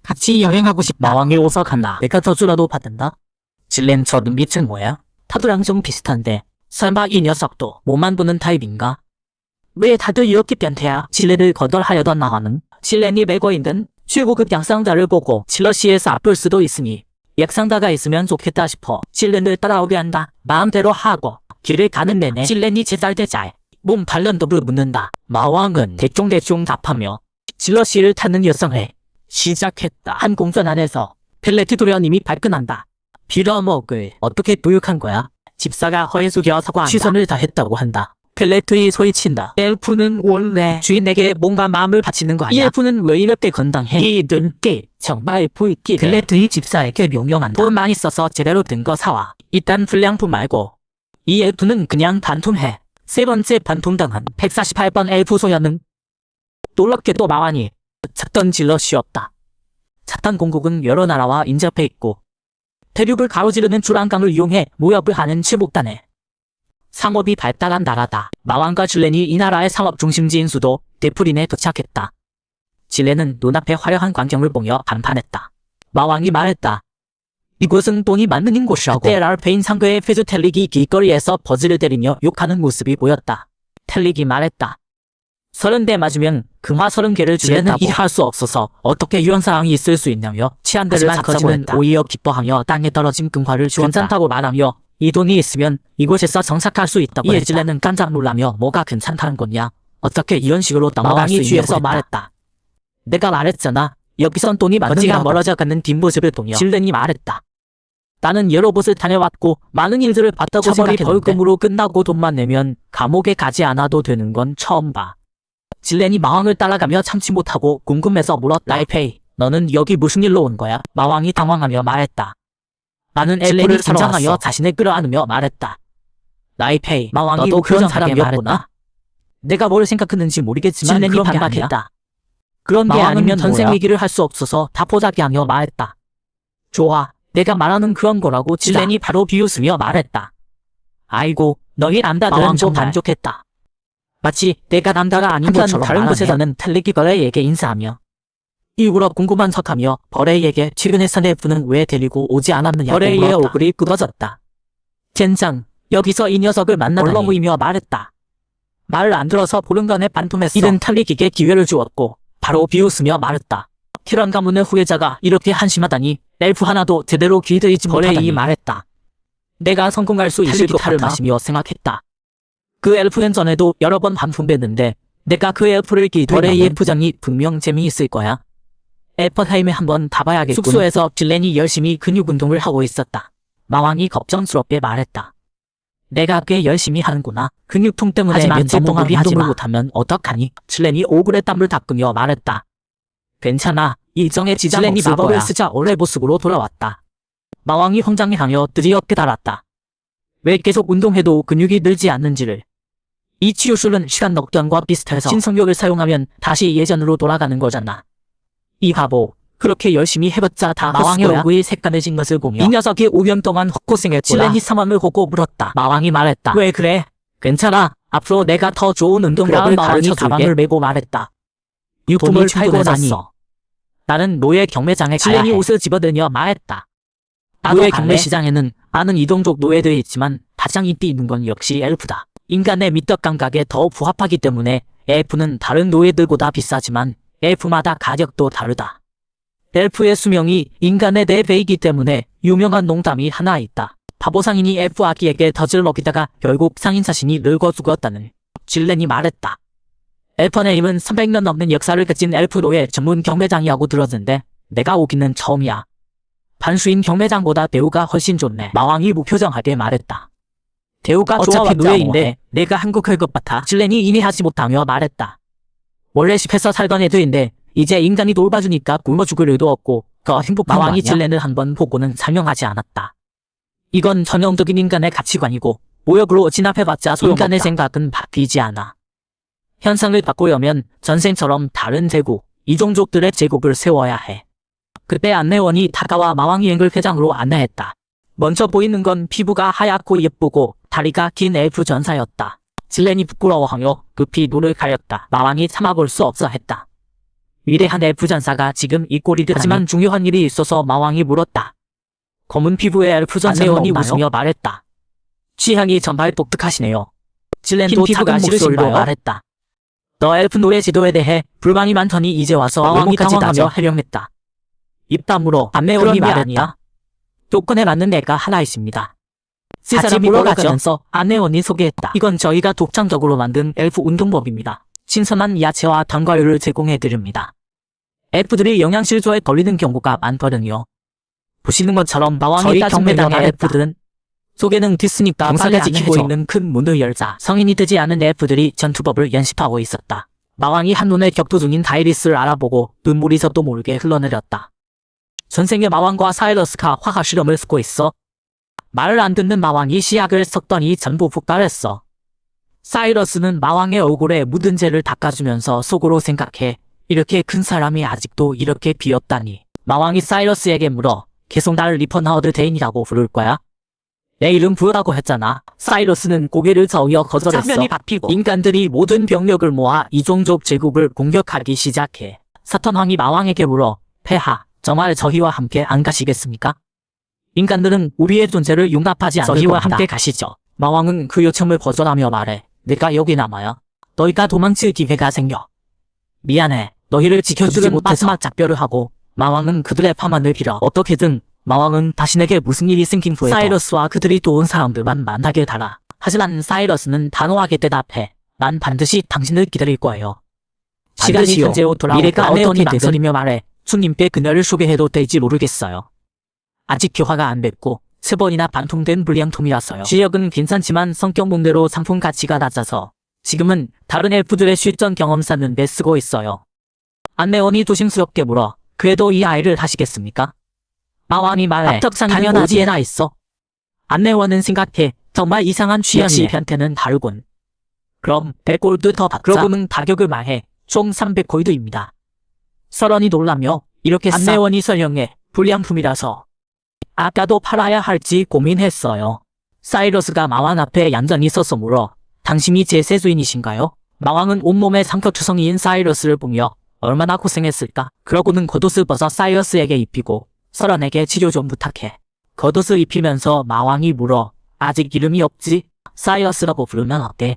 같이 여행하고 싶다. 마왕이 오석한다. 내가 저주라도 받는다. 질렌 저 눈빛은 뭐야? 타두랑 좀 비슷한데 설마 이 녀석도 몸만 보는 타입인가? 왜 다들 이렇게 변태야? 질렌을 거덜하려던 마왕은 질렌이 메고 있는 최고급 양상자를 보고 질러시에서 아플 수도 있으니 약상자가 있으면 좋겠다 싶어 질렌을 따라오게 한다. 마음대로 하고 길을 가는 내내 질렌이 제잘대잘 몸 단련도를 묻는다. 마왕은 대충대충 답하며 질러시를 타는 여성을 시작했다. 한 공전 안에서 펠레트 도련님이 발끈한다. 빌어먹을 어떻게 교육한 거야? 집사가 허에 숙여 사과한다. 시선을 다했다고 한다. 펠레트이 소리친다. 엘프는 원래 주인에게 뭔가 마음을 바치는 거 아니야? 이 엘프는 왜 이렇게 건당해? 이 눈길 정말 보이기. 펠레트이 집사에게 명령한다. 돈 많이 써서 제대로 든 거 사와. 일단 불량품 말고. 이 엘프는 그냥 반품해. 세 번째 반품당한 148번 엘프 소녀는 놀랍게도 마왕이 찾던 질럿이었다. 차탄 공국은 여러 나라와 인접해 있고 대륙을 가로지르는 주란강을 이용해 무역을 하는 칠복단에 상업이 발달한 나라다. 마왕과 질렌이 이 나라의 상업 중심지인 수도 데프린에 도착했다. 질렌은 눈앞의 화려한 광경을 보며 감탄했다. 마왕이 말했다. 이곳은 돈이 많은 곳이라고. 그때 랄페인 상교의 페즈 텔릭이 길거리에서 버즈를 때리며 욕하는 모습이 보였다. 텔릭이 말했다. 30대 맞으면 금화 30개를 주겠다고. 일할 수 없어서 어떻게 이런 상황이 있을 수 있냐며 치안대를 잡자고 했다. 오히려 기뻐하며 땅에 떨어진 금화를 주었다. 괜찮다고 말하며 이 돈이 있으면 이곳에서 정착할 수 있다고 했다. 질렌은 깜짝 놀라며 뭐가 괜찮다는 거냐? 어떻게 이런 식으로 넘어갈 수 있냐고 했다. 말했다. 내가 말했잖아. 여기선 돈이 많지가 멀어져 가는 뒷모습을 보며 질렌이 말했다. 나는 여러 곳을 다녀왔고 많은 일들을 봤다고 처벌이 벌금으로 끝나고 돈만 내면 감옥에 가지 않아도 되는 건 처음 봐. 질렌이 마왕을 따라가며 참지 못하고 궁금해서 물었다. 라이페이, 너는 여기 무슨 일로 온 거야? 마왕이 당황하며 말했다. 나는 엘프를 긴장하여 자신을 끌어안으며 말했다. 라이페이, 마왕이 너도 그런 사람이었구나. 내가 뭘 생각했는지 모르겠지만 질렌이 반박했다. 그런 게 아니면 전생 얘기를 할 수 없어서 다포자기하며 말했다. 좋아, 내가 말하는 그런 거라고. 질렌이 바로 비웃으며 말했다. 아이고, 너희 남자들은 좀 만족했다. 마치 내가 남자가 아닌 것처럼 다른 곳에서는 텔리기 버레이에게 인사하며 일부러 궁금한 척하며 버레이에게 최근에 사내부는 왜 데리고 오지 않았느냐고. 버레이의 얼굴이 굳어졌다. 젠장, 여기서 이 녀석을 만나다니. 얼렁무이며 말했다. 말을 안 들어서 보름간에 반품했어. 이른 텔리기에 기회를 주었고 바로 비웃으며 말했다. 티란 가문의 후예자가 이렇게 한심하다니. 엘프 하나도 제대로 길들이지 못하다니. 버레이 말했다. 내가 성공할 수 있을 것 같아 마시며 생각했다. 그 엘프는 전에도 여러 번 반품했는데 내가 그 엘프를 기대하면 버레이의 부장이 분명 재미있을 거야. 에퍼타임에 한번 가봐야겠군. 숙소에서 질렌이 열심히 근육 운동을 하고 있었다. 마왕이 걱정스럽게 말했다. 내가 꽤 열심히 하는구나. 근육통 때문에 며칠 동안 운동을 못하면 어떡하니? 질렌이 얼굴에 땀을 닦으며 말했다. 괜찮아. 일정에 지장 없을 거야. 마법을 쓰자 원래 모습으로 돌아왔다. 마왕이 황장해하며 드디어 깨달았다. 왜 계속 운동해도 근육이 늘지 않는지를. 이 치유술은 시간 넉장과 비슷해서 신성력을 사용하면 다시 예전으로 돌아가는 거잖아. 이 바보, 그렇게 열심히 해봤자 다 마왕의 얼굴이 새까매진 것을 보며 이 녀석이 5년 동안 헛고생했구나. 질렌이 상황을 보고 물었다. 마왕이 말했다. 왜 그래? 괜찮아. 앞으로 내가 더 좋은 운동법을 가르쳐줄게. 가방을 메고 말했다. 유품을 팔고 났어. 나는 노예 경매장에 가야 해. 질렌이 옷을 집어들며 말했다. 노예 경매시장에는 많은 이동족 노예들이 있지만 가장 인기 있는 건 역시 엘프다. 인간의 미덕 감각에 더 부합하기 때문에 엘프는 다른 노예들보다 비싸지만 엘프마다 가격도 다르다. 엘프의 수명이 인간의 4배이기 때문에 유명한 농담이 하나 있다. 바보 상인이 엘프 아기에게 덫을 먹이다가 결국 상인 자신이 늙어 죽었다는. 질렌이 말했다. 엘퍼네임은 300년 넘는 역사를 가진 엘프 노예 전문 경매장이라고 들었는데 내가 오기는 처음이야. 반수인 경매장보다 배우가 훨씬 좋네. 마왕이 무표정하게 말했다. 대우가 어차피 좋아봤자 노예인데 뭐해. 내가 한국할 것 같아. 질렌이 이해하지 못하며 말했다. 원래 숲에서 살던 애들인데 이제 인간이 돌봐주니까 굶어 죽을 일도 없고 더 행복한 거 마왕이 아니야? 질렌을 한번 보고는 설명하지 않았다. 이건 전형적인 인간의 가치관이고 모욕으로 진압해봤자 인간의 생각은 바뀌지 않아. 현상을 바꾸려면 전생처럼 다른 제국, 이종족들의 제국을 세워야 해. 그때 안내원이 다가와 마왕이 앵글회장으로 안내했다. 먼저 보이는 건 피부가 하얗고 예쁘고 다리가 긴 엘프 전사였다. 질렌이 부끄러워하며 급히 눈을 가렸다. 마왕이 참아볼 수 없어 했다. 위대한 엘프 전사가 지금 이 꼴이듯 하지만 중요한 일이 있어서 마왕이 물었다. 검은 피부의 엘프 전사는 안내원이 웃으며 말했다. 취향이 정말 독특하시네요. 질렌도 흰 피부가 작은 목소리로 싫으신가요? 말했다. 너 엘프 노예 지도에 대해 불만이 많더니 이제 와서 마왕이 외모까지 당황하며 따져 해령했다. 입 다물어 안내원이 말했다. 조건에 맞는 애가 하나 있습니다. 세 같이 사람이 보러 몰아가면서 안내원이 소개했다. 이건 저희가 독창적으로 만든 엘프 운동법입니다. 신선한 야채와 단과류를 제공해드립니다. 엘프들이 영양실조에 걸리는 경우가 많거든요. 보시는 것처럼 마왕이 저희 따진 경매장의 매장의 엘프들은 소개는 됐으니까 경사를 빨리 지키고 안내해줘. 있는 큰 문을 열자. 성인이 되지 않은 엘프들이 전투법을 연습하고 있었다. 마왕이 한눈에 격투 중인 다이리스를 알아보고 눈물이 저도 모르게 흘러내렸다. 전생의 마왕과 사이러스가 화학 실험을 쓰고 있어. 말을 안 듣는 마왕이 시약을 섞더니 전부 폭발했어. 사이러스는 마왕의 얼굴에 묻은 죄를 닦아주면서 속으로 생각해. 이렇게 큰 사람이 아직도 이렇게 비었다니. 마왕이 사이러스에게 물어. 계속 나를 리퍼나우드 대인이라고 부를 거야? 내 이름 부으라고 했잖아. 사이러스는 고개를 저으여 거절했어. 장면이 바뀌고 인간들이 모든 병력을 모아 이종족 제국을 공격하기 시작해. 사탄왕이 마왕에게 물어. 폐하, 정말 저희와 함께 안 가시겠습니까? 인간들은 우리의 존재를 용납하지 않을 저희와 겁니다. 함께 가시죠. 마왕은 그 요청을 거절하며 말해. 내가 여기 남아야 너희가 도망칠 기회가 생겨. 미안해. 너희를 지켜주지 그들은 못해서 마지막 작별을 하고 마왕은 그들의 파만을 빌어. 어떻게든 마왕은 자신에게 무슨 일이 생긴 후에 사이러스와 그들이 도운 사람들만 만나길 바라. 하지만 사이러스는 단호하게 대답해. 난 반드시 당신을 기다릴 거예요. 시간이 반드시요. 현재로 돌아오고 미래가 안내원이 어떻게 되든 망설이며 말해. 주님께 그녀를 소개해도 될지 모르겠어요. 아직 교화가 안 됐고 세 번이나 반통된 불량통이라서요. 지역은 괜찮지만 성격 문제로 상품 가치가 낮아서 지금은 다른 엘프들의 실전 경험 쌓는데 쓰고 있어요. 안내원이 조심스럽게 물어. 그래도 이 아이를 하시겠습니까? 마왕이 말해. 앞턱상이면 당연하지. 어디에나 있어. 안내원은 생각해. 정말 이상한 취향이 역시. 편태는 다르군. 그럼 100골드 더 받자. 그러고는 가격을 말해. 총 300골드입니다. 서런이 놀라며 이렇게 안내원이 설명해. 불량품이라서. 아까도 팔아야 할지 고민했어요. 사이러스가 마왕 앞에 얌전히 서서 물어. 당신이 제 세주인이신가요? 마왕은 온몸에 상처투성이인 사이러스를 보며 얼마나 고생했을까? 그러고는 겉옷을 벗어 사이러스에게 입히고 서런에게 치료 좀 부탁해. 겉옷을 입히면서 마왕이 물어. 아직 이름이 없지? 사이러스라고 부르면 어때?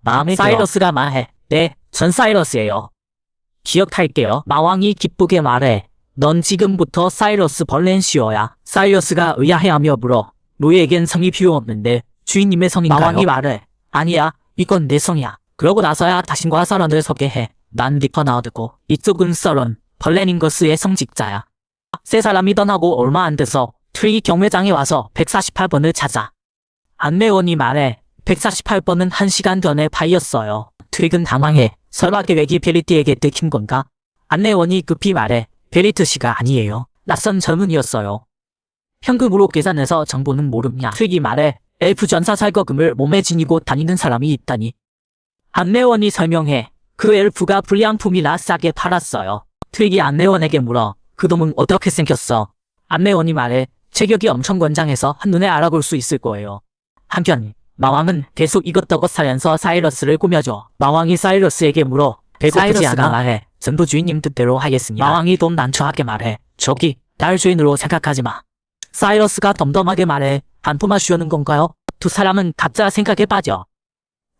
마음에 사이러스가 말해. 네, 전 사이러스예요. 기억할게요. 마왕이 기쁘게 말해. 넌 지금부터 사이러스 벌렌시어야. 사이러스가 의아해하며 물어. 노예에겐 성이 필요 없는데 주인님의 성인가요? 마왕이 말해. 아니야, 이건 내 성이야. 그러고 나서야 자신과 서런을 소개해. 난 리퍼나우드고 이쪽은 서런, 벌레닝거스의 성직자야. 세 사람이 떠나고 얼마 안 돼서 트리 경매장에 와서 148번을 찾아. 안내원이 말해. 148번은 1시간 전에 파였어요. 트릭은 당황해. 설마 계획이 베리트에게 들킨 건가? 안내원이 급히 말해. 베리트 씨가 아니에요. 낯선 젊은이였어요. 현금으로 계산해서 정보는 모릅냐. 트릭이 말해. 엘프 전사 살거금을 몸에 지니고 다니는 사람이 있다니. 안내원이 설명해. 그 엘프가 불량품이라 싸게 팔았어요. 트릭이 안내원에게 물어. 그 놈은 어떻게 생겼어? 안내원이 말해. 체격이 엄청 건장해서 한눈에 알아볼 수 있을 거예요. 한편 마왕은 계속 이것저것 사면서 사이러스를 꾸며줘. 마왕이 사이러스에게 물어. 배고프지 않아? 말해. 전부 주인님 뜻대로 하겠습니다. 마왕이 좀 난처하게 말해. 저기 날 주인으로 생각하지 마. 사이러스가 덤덤하게 말해. 반품하시려는 건가요? 두 사람은 각자 생각에 빠져.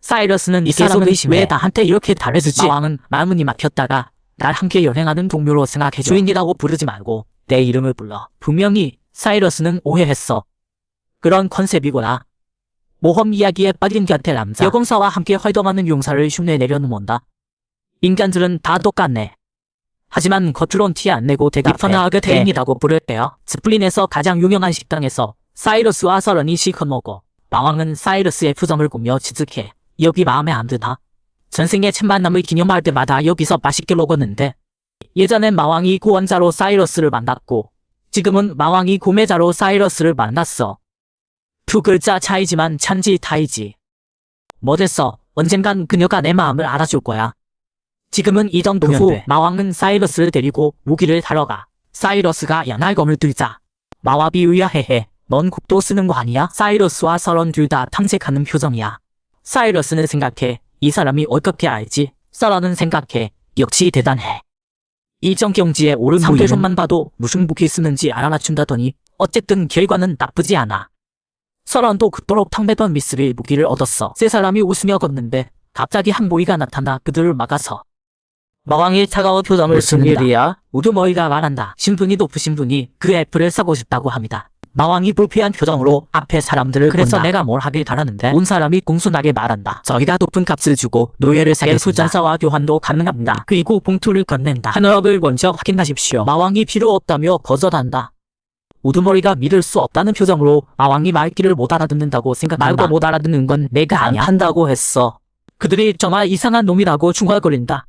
사이러스는 이 사람은 왜 나한테 이렇게 잘해주지? 마왕은 마음이 막혔다가 날 함께 여행하는 동료로 생각해줘. 주인이라고 부르지 말고 내 이름을 불러. 분명히 사이러스는 오해했어. 그런 컨셉이구나. 모험 이야기에 빠진 곁에 남자. 여공사와 함께 활동하는 용사를 흉내 내려놓는다. 인간들은 다 똑같네. 하지만 겉으론 티 안 내고 대답해. 리퍼나우드 대인이라고 부를게요. 스플린에서 가장 유명한 식당에서 사이러스와 서런이 실컷 먹어. 마왕은 사이러스의 표정을 보며 지적해. 여기 마음에 안 드나? 전생에 첫 만남을 기념할 때마다 여기서 맛있게 먹었는데 예전엔 마왕이 구원자로 사이러스를 만났고 지금은 마왕이 구매자로 사이러스를 만났어. 두 글자 차이지만 찬지 타이지. 뭐 됐어. 언젠간 그녀가 내 마음을 알아줄 거야. 지금은 이 정도면 돼. 마왕은 사이러스를 데리고 무기를 타러 가. 사이러스가 연할검을 들자. 마와비 의아해해. 넌 국도 쓰는 거 아니야? 사이러스와 서런 둘 다 탐색하는 표정이야. 사이러스는 생각해. 이 사람이 어떻게 알지? 서런은 생각해. 역시 대단해. 일정경지에 오른 상대손만 봐도 무슨 무기 쓰는지 알아맞춘다더니 어쨌든 결과는 나쁘지 않아. 서런도 그토록 탕매던 미스릴 무기를 얻었어. 세 사람이 웃으며 걷는데 갑자기 한 모이가 나타나 그들을 막아서 마왕의 차가운 표정을 무슨 듣는다. 일이야? 우두머리가 말한다. 신분이 높으신 분이 그 애플을 사고 싶다고 합니다. 마왕이 불쾌한 표정으로 앞에 사람들을 그래서 본다. 내가 뭘 하길 바라는데 온 사람이 공손하게 말한다. 저희가 높은 값을 주고 노예를 사겠습니다. 술잔사와 교환도 가능합니다. 그리고 봉투를 건넨다. 한어업을 먼저 확인하십시오. 마왕이 필요 없다며 거절한다. 우두머리가 믿을 수 없다는 표정으로 마왕이 말귀를 못 알아듣는다고 생각한다. 말도 못 알아듣는 건 내가 안 한다고 했어. 그들이 정말 이상한 놈이라고 중얼거린다.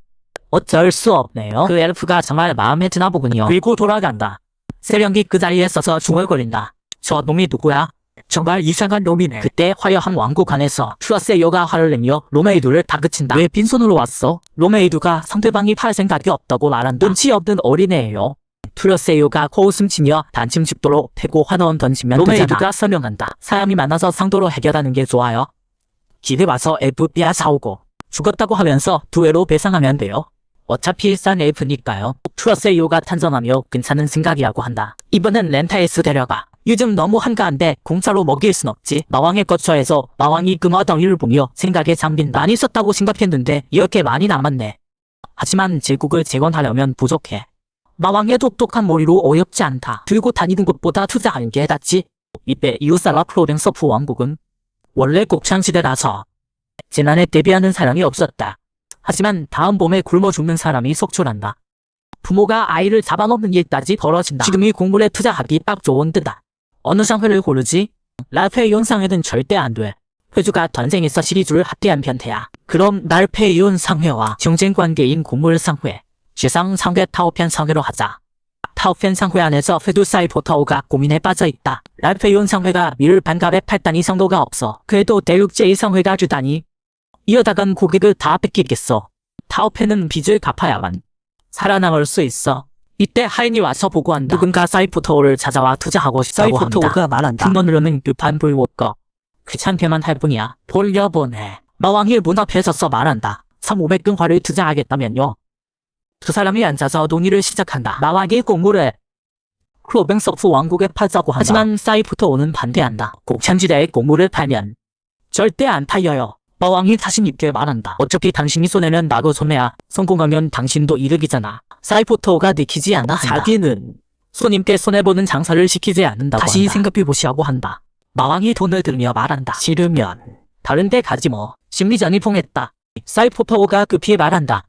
어쩔 수 없네요. 그 엘프가 정말 마음에 드나 보군요. 그리고 돌아간다. 세령이 그 자리에 서서 중얼거린다. 저 놈이 누구야? 정말 이상한 놈이네. 그때 화려한 왕국 안에서 트러세요가 화를 내며 로메이두를 다그친다. 왜 빈손으로 왔어? 로메이두가 상대방이 팔 생각이 없다고 말한다. 눈치 없는 어린애예요. 트러세요가 코웃음치며 단침 죽도록 패고 환원 던지면 로메이두가 설명한다. 사람이 많아서 상도로 해결하는 게 좋아요. 집에 와서 FBA 사오고 죽었다고 하면서 두회로 배상하면 돼요. 어차피 싼 엘프니까요. 트러세요가 탄성하며 괜찮은 생각이라고 한다. 이번엔 렌타에스 데려가. 요즘 너무 한가한데 공짜로 먹일 순 없지. 마왕의 거처에서 마왕이 금화덩이를 보며 생각에 잠긴다. 많이 썼다고 생각했는데 이렇게 많이 남았네. 하지만 제국을 재건하려면 부족해. 마왕의 똑똑한 머리로 어렵지 않다. 들고 다니는 것보다 투자하는 게 낫지. 이때 이웃사라 프로벤서프 왕국은 원래 곡창시대라서 재난에 대비하는 사람이 없었다. 하지만 다음 봄에 굶어 죽는 사람이 속출한다. 부모가 아이를 잡아먹는 일까지 벌어진다. 지금이 공물에 투자하기 딱 좋은 때다. 어느 상회를 고르지? 라페이온 상회는 절대 안 돼. 회주가 전쟁에서 시리즈를 합대한 변태야. 그럼 날페이온 상회와 경쟁 관계인 공물 상회, 지상 상회 타오펜 상회로 하자. 타오펜 상회 안에서 회두 사이포타오가 고민에 빠져있다. 라페이온 상회가 밀 반갑에 8단위 상도가 없어. 그래도 대륙 제2상회가 주다니. 이러다간 고객을 다 뺏기겠어. 타오펜은 빚을 갚아야만 살아남을 수 있어. 이때 하인이 와서 보고한다. 누군가 사이포토오를 찾아와 투자하고 싶다고 합니다. 사이포토오가 말한다. 흉노는 급한 불못거. 귀찮게만 할 뿐이야. 돌려보내. 마왕이 문 앞에 서서 말한다. 3,500금화를 투자하겠다면요. 두 사람이 앉아서 논의를 시작한다. 마왕이 공물에 크로뱅서프 왕국에 팔자고 한다. 하지만 사이포토오는 반대한다. 곡천지대에 공물을 팔면 절대 안 팔려요. 마왕이 자신 있게 말한다. 어차피 당신이 손해면 나도 손해야. 성공하면 당신도 이득이잖아. 사이포토가 내키지 않아 한다. 자기는 손님께 손해보는 장사를 시키지 않는다고 다시 한다. 생각해보시라고 한다. 마왕이 돈을 들며 말한다. 싫으면 다른 데 가지 뭐. 심리전이 통했다. 사이포토가 급히 말한다.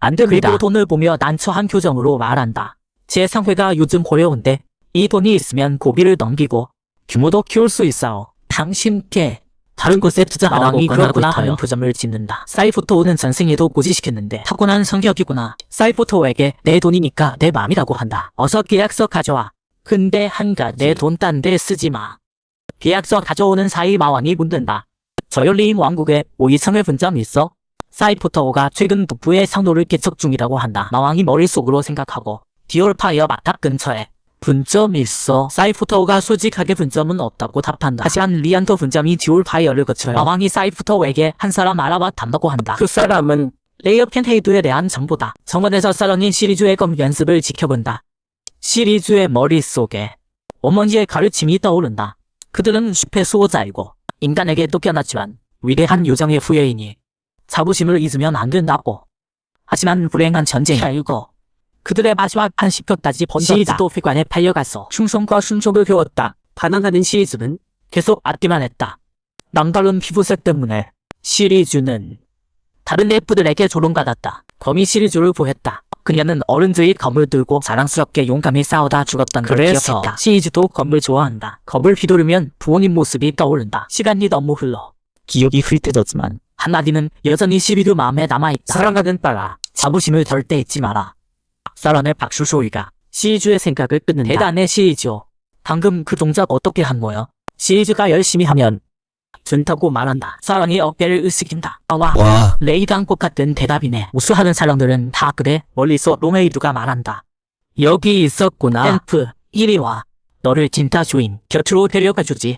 안 됩니다. 그리고 돈을 보며 난처한 표정으로 말한다. 제 상회가 요즘 어려운데 이 돈이 있으면 고비를 넘기고 규모도 키울 수 있어요. 당신께 다른 곳에 투자하라고 그러구나 하는 표정을 짓는다. 사이포토는 전생에도 고지시켰는데 타고난 성격이구나. 사이포토에게 내 돈이니까 내 맘이라고 한다. 어서 계약서 가져와. 근데 한 가지 내 돈 딴 데 쓰지 마. 계약서 가져오는 사이 마왕이 묻는다. 저열리인 왕국에 오이성의 분점이 있어? 사이포토가 최근 북부의 상도를 개척 중이라고 한다. 마왕이 머릿속으로 생각하고 디올파이어 마탑 근처에 분점이 있어. 사이포터가 솔직하게 분점은 없다고 답한다. 하지만 리안토 분점이 디올파이어를 거쳐요. 마왕이 사이포터에게 한 사람 알아봐 달라고 한다. 그 사람은 레이어 펜헤이드에 대한 정보다. 정원에서 썰어닌 시리즈의 검 연습을 지켜본다. 시리즈의 머릿속에 어머니의 가르침이 떠오른다. 그들은 숲의 수호자이고 인간에게 쫓겨났지만 위대한 요정의 후예이니 자부심을 잊으면 안 된다고. 하지만 불행한 전쟁이 결국 그들의 마지막 한 10편까지 번졌다. 시리즈도 회관에 팔려가서 충성과 순종을 배웠다. 반항하는 시리즈는 계속 앞뒤만 했다. 남다른 피부색 때문에 시리즈는 다른 엘프들에게 조롱받았다. 거미 시리즈를 보했다. 그녀는 어른들이 검을 들고 자랑스럽게 용감히 싸우다 죽었던 걸 그래서 기억했다. 시이즈도 검을 좋아한다. 검을 휘두르면 부모님 모습이 떠오른다. 시간이 너무 흘러 기억이 흐릿해졌지만 한마디는 여전히 시비도 마음에 남아있다. 사랑하는 딸아, 자부심을 절대 잊지 마라. 사랑의 박수 소리가 시이즈의 생각을 끊는다. 대단해 시이즈. 방금 그 동작 어떻게 한 거야? 시이즈가 열심히 하면 준다고 말한다. 사랑이 어깨를 으쓱인다. 와. 레이드한꽃 같은 대답이네. 우수하는 사람들은 다 그래. 멀리서 로메이드가 말한다. 여기 있었구나. 엠프, 이리 와. 너를 진짜 주인 곁으로 데려가주지.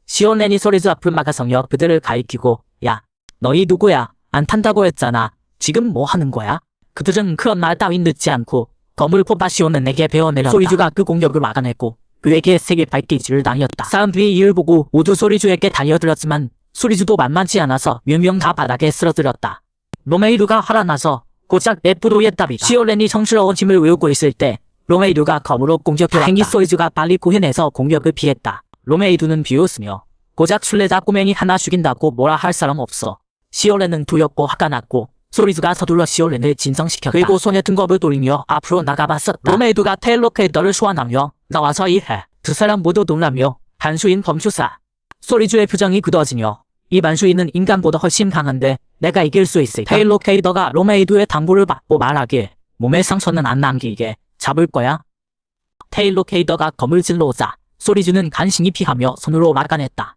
시온렌이 소리즈 앞을 막아서며 그들을 가리키고 야, 너희 누구야? 안 탄다고 했잖아. 지금 뭐 하는 거야? 그들은 그런 말 따윈 듣지 않고 검을 뽑아 시온렌에게 베어내렸다. 소리주가 그 공격을 막아냈고 그에게 세게 발기질을 당했다. 사람들이 이를 보고 모두 소리주에게 달려들었지만 소리주도 만만치 않아서 뮤명 다 바닥에 쓰러뜨렸다. 로메이루가 화나서 고작 네프로의 답이다. 시올렌이 성스러운 짐을 외우고 있을 때 로메이루가 검으로 공격해왔다. 다행히 소리주가 빨리 구해내서 공격을 피했다. 로메이루는 비웃으며 고작 술래자 꼬맹이 하나 죽인다고 뭐라 할 사람 없어. 시올렌은 두렵고 화가 났고 소리주가 서둘러 시올렌을 진정시켰다. 그리고 손에 등겁을 돌리며 앞으로 나가봤었다. 로메이루가 테일로케이더를 소환하며 나와서 일해. 두 사람 모두 놀라며 반수인 범주사. 소리주의 표정이 굳어지며 이 반수인은 인간보다 훨씬 강한데 내가 이길 수 있을까? 테일로케이더가 로메이루의 당부를 받고 말하길 몸에 상처는 안 남기게 잡을 거야. 테일로케이더가 검을 질러오자 소리주는 간신히 피하며 손으로 막아냈다.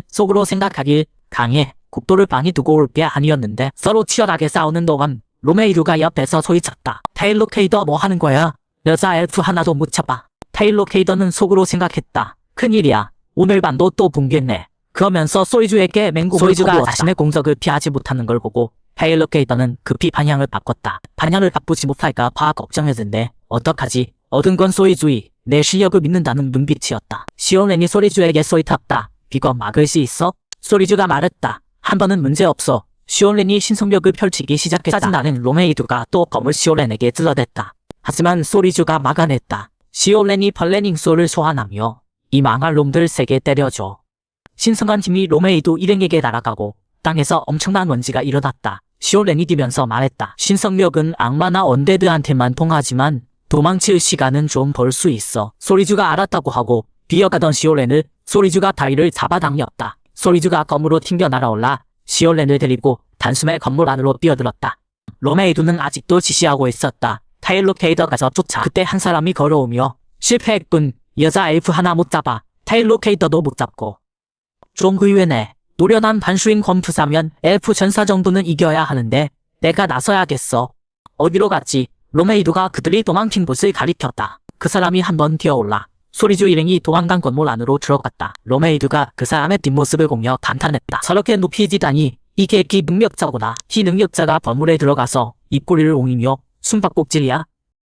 속으로 생각하길 강해. 국도를 방이 두고 올 게 아니었는데 서로 치열하게 싸우는 동안 로메이루가 옆에서 소리쳤다. 테일로케이더 뭐 하는 거야? 여자 엘프 하나도 못 잡아. 테일로케이더는 속으로 생각했다. 큰일이야. 오늘 밤도 또 붕괴네. 그러면서 소리주에게 맹공을 소리주가 퍼부었다. 자신의 공격을 피하지 못하는 걸 보고 테일로케이더는 급히 방향을 바꿨다. 방향을 바꾸지 못할까 봐 걱정했는데 어떡하지? 얻은 건 소리주의. 내 실력을 믿는다는 눈빛이었다. 시온렌이 소리주에게 소리탔다. 이거 막을 수 있어? 소리주가 말했다. 한 번은 문제없어. 시올렌이 신성력을 펼치기 시작했다. 짜증나는 로메이두가 또 검을 시올렌에게 찔러댔다. 하지만 소리주가 막아냈다. 시올렌이 벌레닝소를 소환하며 이 망할 놈들 세게 때려줘. 신성한 힘이 로메이두 일행에게 날아가고 땅에서 엄청난 먼지가 일어났다. 시올렌이 뛰면서 말했다. 신성력은 악마나 언데드한테만 통하지만 도망칠 시간은 좀 벌 수 있어. 소리주가 알았다고 하고 비어가던 시올렌을 소리주가 다리를 잡아당겼다. 소리주가 검으로 튕겨 날아올라 시올렌을 데리고 단숨에 건물 안으로 뛰어들었다. 로메이두는 아직도 지시하고 있었다. 테일로케이더가 쫓아. 그때 한 사람이 걸어오며 실패했군. 여자 엘프 하나 못 잡아. 테일로케이더도 못 잡고. 좀 의외네. 노련한 반수인 검투사면 엘프 전사 정도는 이겨야 하는데 내가 나서야겠어. 어디로 갔지? 로메이두가 그들이 도망친 곳을 가리켰다. 그 사람이 한번 뛰어올라 소리주 일행이 도망간 건물 안으로 들어갔다. 로메이두가 그 사람의 뒷모습을 보며 감탄했다. 저렇게 높이 지다니 이게 기능력자구나. 기능력자가 건물에 들어가서 입꼬리를 옹이며 숨바꼭질이야.